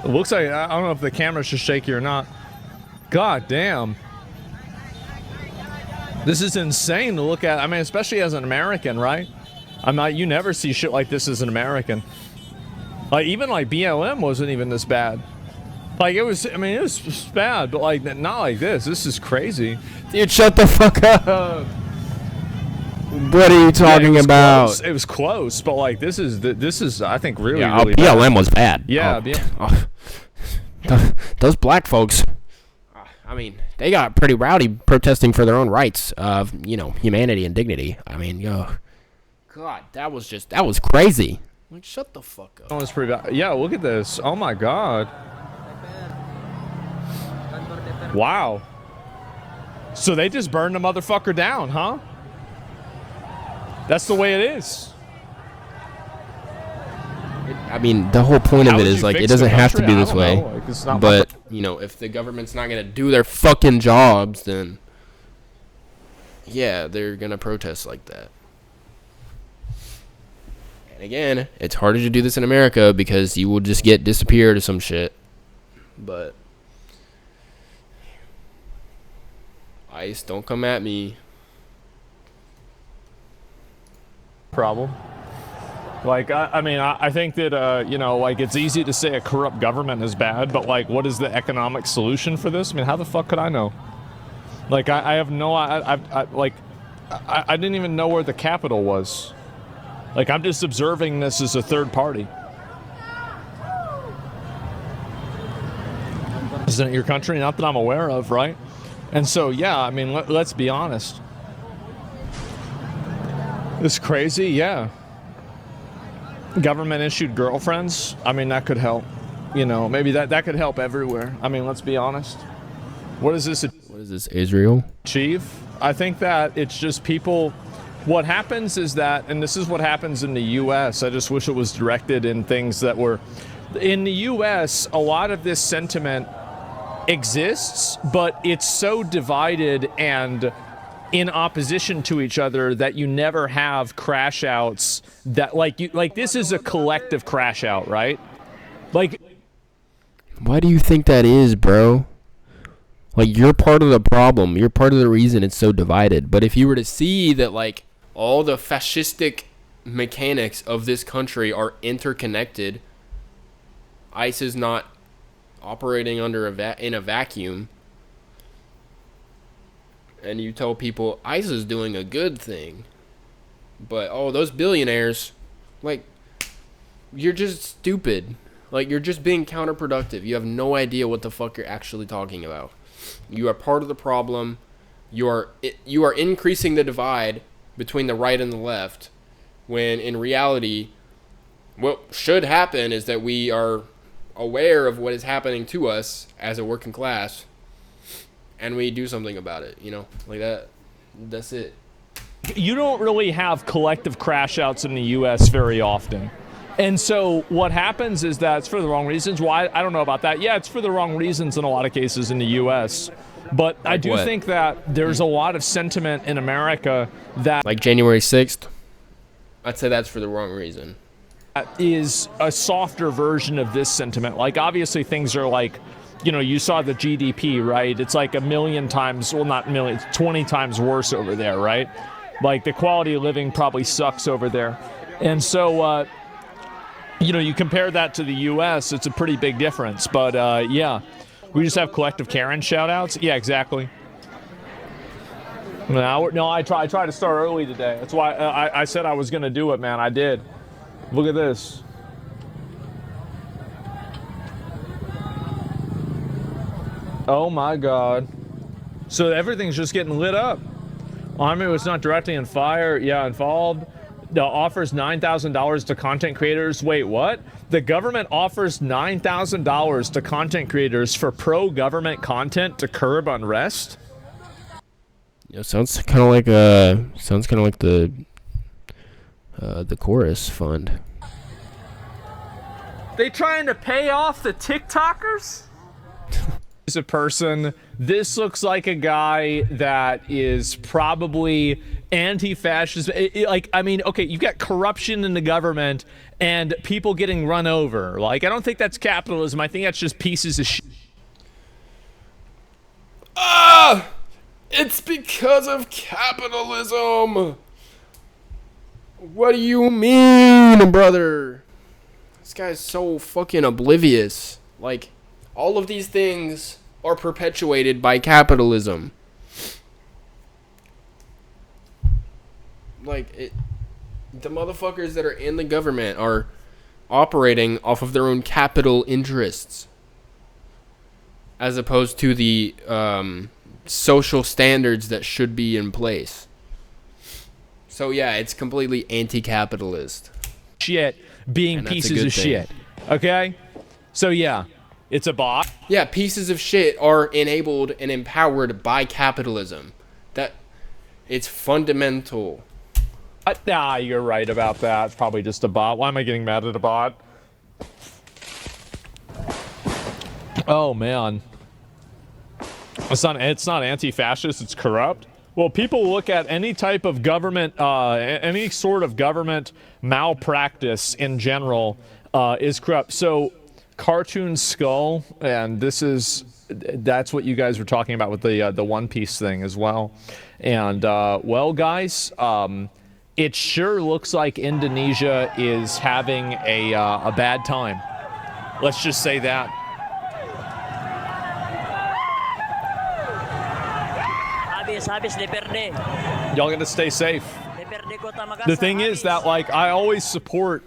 It looks like, I don't know if the camera's just shaky or not. God damn. This is insane to look at. I mean, especially as an American, right? You never see shit like this as an American. Like, even like BLM wasn't even this bad. Like, it was bad, but like, not like this. This is crazy. Dude, shut the fuck up. What are you talking about? Close. It was close, but like, this is I think really BLM bad. was bad. Yeah. Those black folks, I mean, they got pretty rowdy protesting for their own rights of, humanity and dignity. I mean, God, that was crazy. Like, shut the fuck up. That was pretty bad. Yeah, look at this. Oh my God. Wow. So they just burned the motherfucker down, huh? That's the way it is. I mean, the whole point of it is, like, it doesn't have to be this way. Like, it's not but, if the government's not going to do their fucking jobs, then, yeah, they're going to protest like that. And again, it's harder to do this in America because you will just get disappeared or some shit. But, ICE, don't come at me. Problem. Like, I think that, like, it's easy to say a corrupt government is bad, but, like, what is the economic solution for this? I mean, how the fuck could I know? Like, I have no, I didn't even know where the capital was. Like, I'm just observing this as a third party. Isn't it your country? Not that I'm aware of, right? And so, yeah, I mean, let's be honest. It's crazy, yeah. Government issued girlfriends. I mean, that could help. Maybe that could help everywhere. I mean, let's be honest. What is this? What is this, Israel? Achieve? I think that it's just people. What happens is that, and this is what happens in the U.S. I just wish it was directed in things that were. In the U.S., a lot of this sentiment exists, but it's so divided and in opposition to each other that you never have crash outs that like this is a collective crash out, right? Like, why do you think that is, bro? Like, you're part of the problem. You're part of the reason it's so divided. But if you were to see that, like, all the fascistic mechanics of this country are interconnected, ICE is not operating under in a vacuum, and you tell people ICE is doing a good thing, but those billionaires, like, you're just stupid. Like, you're just being counterproductive. You have no idea what the fuck you're actually talking about. You are part of the problem. You are increasing the divide between the right and the left, when in reality, what should happen is that we are aware of what is happening to us as a working class, and we do something about it, like that. That's it. You don't really have collective crash outs in the U.S. very often. And so what happens is that it's for the wrong reasons. Why? I don't know about that. Yeah, it's for the wrong reasons in a lot of cases in the U.S. But I do think that there's a lot of sentiment in America that... Like January 6th? I'd say that's for the wrong reason. That is a softer version of this sentiment. Like, obviously things are like, you saw the GDP, right? It's like a million times, well, not million, it's 20 times worse over there, right? Like, the quality of living probably sucks over there. And so, you compare that to the U.S., it's a pretty big difference. But, yeah, we just have collective Karen shout-outs. Yeah, exactly. No, I tried to start early today. That's why I said I was going to do it, man. I did. Look at this. Oh, my God. So everything's just getting lit up. Army was not directly involved. Offers $9,000 to content creators. Wait, what? The government offers $9,000 to content creators for pro-government content to curb unrest? Sounds kind of like the chorus fund. They trying to pay off the TikTokers? As a person, this looks like a guy that is probably anti-fascist. Okay, you've got corruption in the government and people getting run over. Like, I don't think that's capitalism. I think that's just pieces of shit. It's because of capitalism. What do you mean, brother? This guy's so fucking oblivious. Like, all of these things are perpetuated by capitalism. Like, the motherfuckers that are in the government are operating off of their own capital interests, as opposed to the social standards that should be in place. So yeah, it's completely anti-capitalist. Shit being pieces of shit. Okay? So yeah, it's a bot. Yeah, pieces of shit are enabled and empowered by capitalism. That it's fundamental. You're right about that. It's probably just a bot. Why am I getting mad at a bot? Oh man. It's not anti-fascist, it's corrupt. Well, people look at any type of government, any sort of government malpractice in general is corrupt. So, Cartoon Skull, and that's what you guys were talking about with the One Piece thing as well. And, well, guys, it sure looks like Indonesia is having a bad time. Let's just say that. Y'all gotta stay safe. The thing is that, like, I always support,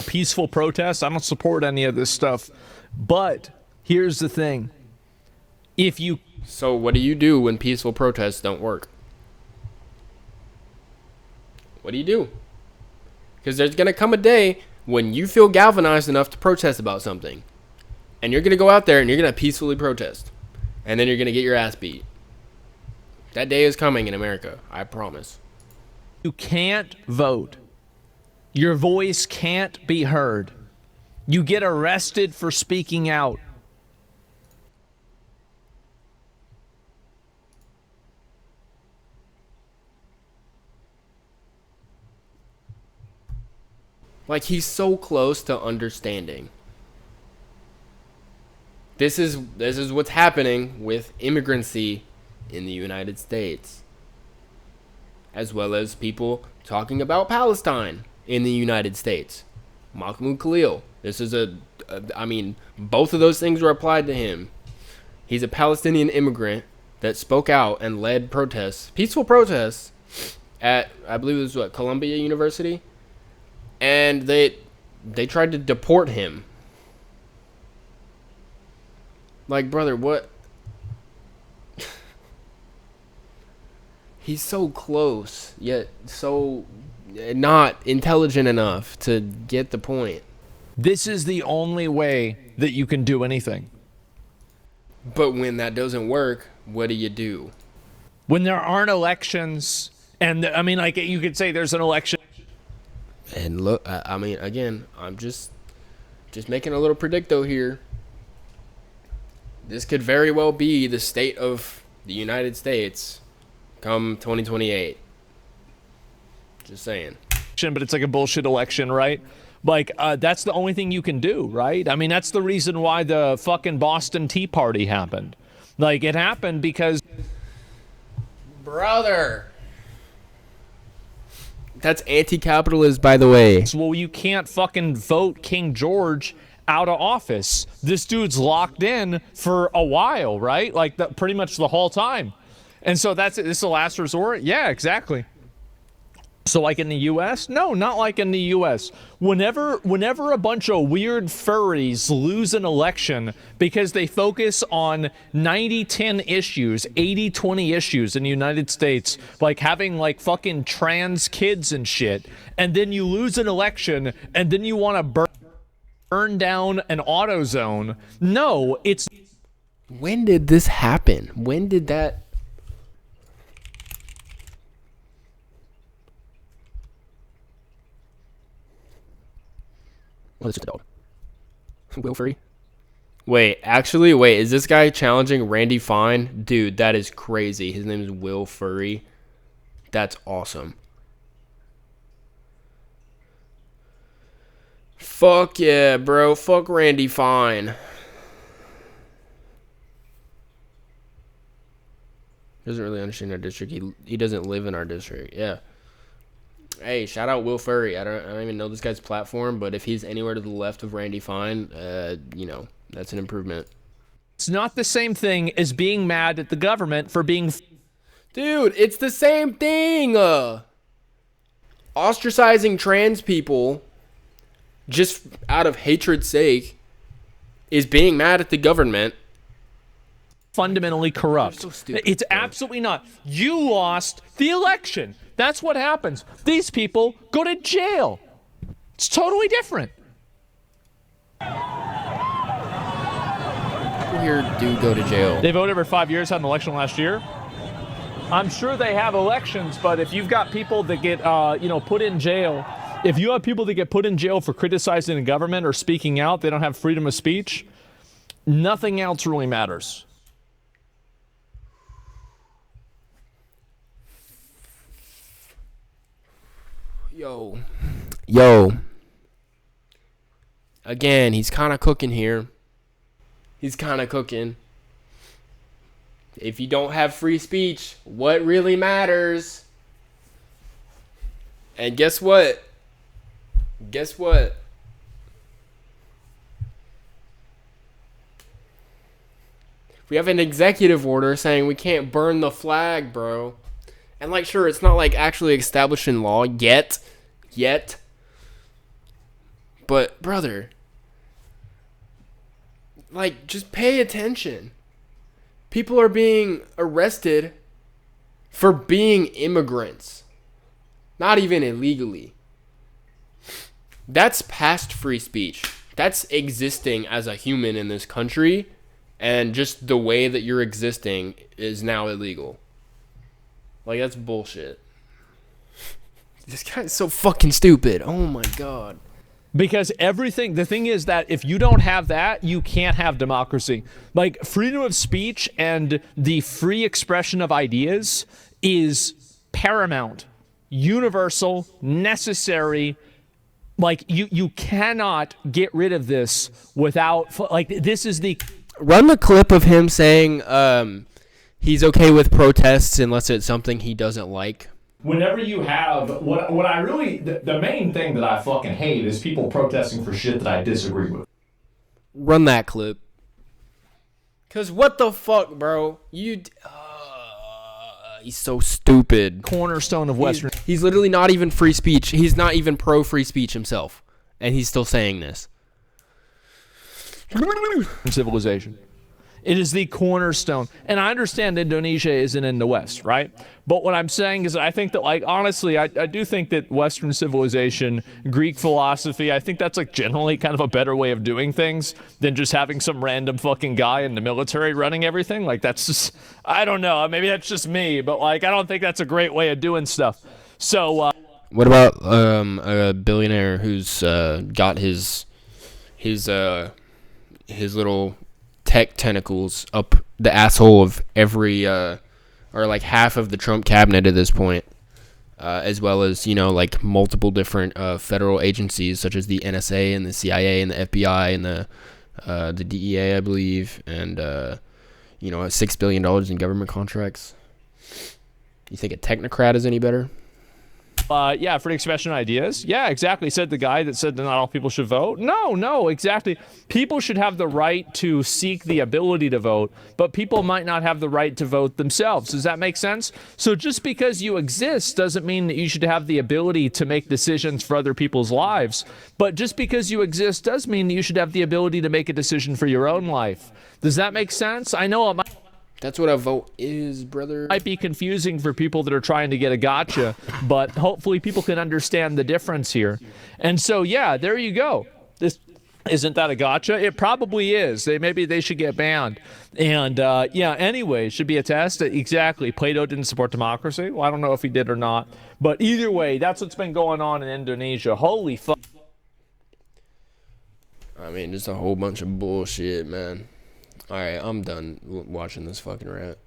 peaceful protests. I don't support any of this stuff. But here's the thing. So what do you do when peaceful protests don't work? What do you do? Because there's gonna come a day when you feel galvanized enough to protest about something. And you're gonna go out there and you're gonna peacefully protest. And then you're gonna get your ass beat. That day is coming in America, I promise. You can't vote. Your voice can't be heard. You get arrested for speaking out. Like, he's so close to understanding. This is what's happening with immigrancy in the United States, as well as people talking about Palestine in the United States. Mahmoud Khalil, this is both of those things were applied to him. He's a Palestinian immigrant that spoke out and led protests, peaceful protests, at, I believe it was Columbia University, and they tried to deport him. Like, brother, what? He's so close, yet so not intelligent enough to get the point. This is the only way that you can do anything. But when that doesn't work, what do? When there aren't elections, and I mean, like, you could say there's an election. And look, I mean, again, I'm just making a little predicto here. This could very well be the state of the United States come 2028. Just saying. But it's like a bullshit election, right? Like, that's the only thing you can do, right? I mean, that's the reason why the fucking Boston Tea Party happened. Like, it happened because... Brother! That's anti-capitalist, by the way. Well, you can't fucking vote King George out of office. This dude's locked in for a while, right? Like, pretty much the whole time. And so that's it. This is the last resort? Yeah, exactly. So like in the U.S.? No, not like in the U.S. Whenever a bunch of weird furries lose an election because they focus on 90-10 issues, 80-20 issues in the United States, like having like fucking trans kids and shit, and then you lose an election and then you want to burn down an auto zone. No, it's... When did this happen? When did that... What is it, dog? Will Free? Wait, is this guy challenging Randy Fine? Dude, that is crazy. His name is Will Furry. That's awesome. Fuck yeah, bro. Fuck Randy Fine. Doesn't really understand our district. He doesn't live in our district. Yeah. Hey, shout out Will Furry. I don't even know this guy's platform, but if he's anywhere to the left of Randy Fine, you know, that's an improvement. It's not the same thing as being mad at the government for being... Dude, it's the same thing. Ostracizing trans people just out of hatred's sake is being mad at the government. Fundamentally corrupt. So stupid, it's absolutely not. You lost the election. That's what happens. These people go to jail. It's totally different. People here do go to jail. They voted every 5 years, had an election last year. I'm sure they have elections, but if you've got people that get, put in jail, if you have people that get put in jail for criticizing the government or speaking out, they don't have freedom of speech, nothing else really matters. Yo. Again, he's kind of cooking here. If you don't have free speech, what really matters? And guess what? We have an executive order saying we can't burn the flag, bro. And like, sure, it's not like actually established in law yet. But brother, like, just pay attention. People are being arrested for being immigrants. Not even illegally. That's past free speech. That's existing as a human in this country, and just the way that you're existing is now illegal. Like, that's bullshit. This guy's so fucking stupid. Oh my god. Because the thing is that if you don't have that, you can't have democracy. Like, freedom of speech and the free expression of ideas is paramount, universal, necessary. Like, you cannot get rid of this without, like, this is the... Run the clip of him saying he's okay with protests unless it's something he doesn't like. Whenever you have, what I really, the main thing that I fucking hate is people protesting for shit that I disagree with. Run that clip. Because what the fuck, bro? He's so stupid. Cornerstone of Western. He's literally not even free speech. He's not even pro free speech himself. And he's still saying this. Civilization. It is the cornerstone. And I understand Indonesia isn't in the West, right? But what I'm saying is I think that, like, honestly, I do think that Western civilization, Greek philosophy, I think that's, like, generally kind of a better way of doing things than just having some random fucking guy in the military running everything. Like, that's just, I don't know. Maybe that's just me, but, like, I don't think that's a great way of doing stuff. So, what about a billionaire who's got his little tech tentacles up the asshole of every or like half of the Trump cabinet at this point, as well as, you know, like multiple different federal agencies such as the NSA and the CIA and the FBI and the DEA, I believe, and you know, $6 billion in government contracts. You think a technocrat is any better? Yeah, free expression ideas. Yeah, exactly. Said the guy that said that not all people should vote. No, exactly. People should have the right to seek the ability to vote, but people might not have the right to vote themselves. Does that make sense? So just because you exist doesn't mean that you should have the ability to make decisions for other people's lives. But just because you exist does mean that you should have the ability to make a decision for your own life. Does that make sense? I know it might. That's what a vote is, brother. Might be confusing for people that are trying to get a gotcha, but hopefully people can understand the difference here. And so, yeah, there you go. This isn't that a gotcha? It probably is. Maybe they should get banned. And yeah, anyway, should be a test. Exactly. Plato didn't support democracy. Well, I don't know if he did or not. But either way, that's what's been going on in Indonesia. Holy fuck. I mean, just a whole bunch of bullshit, man. All right, I'm done watching this fucking rant.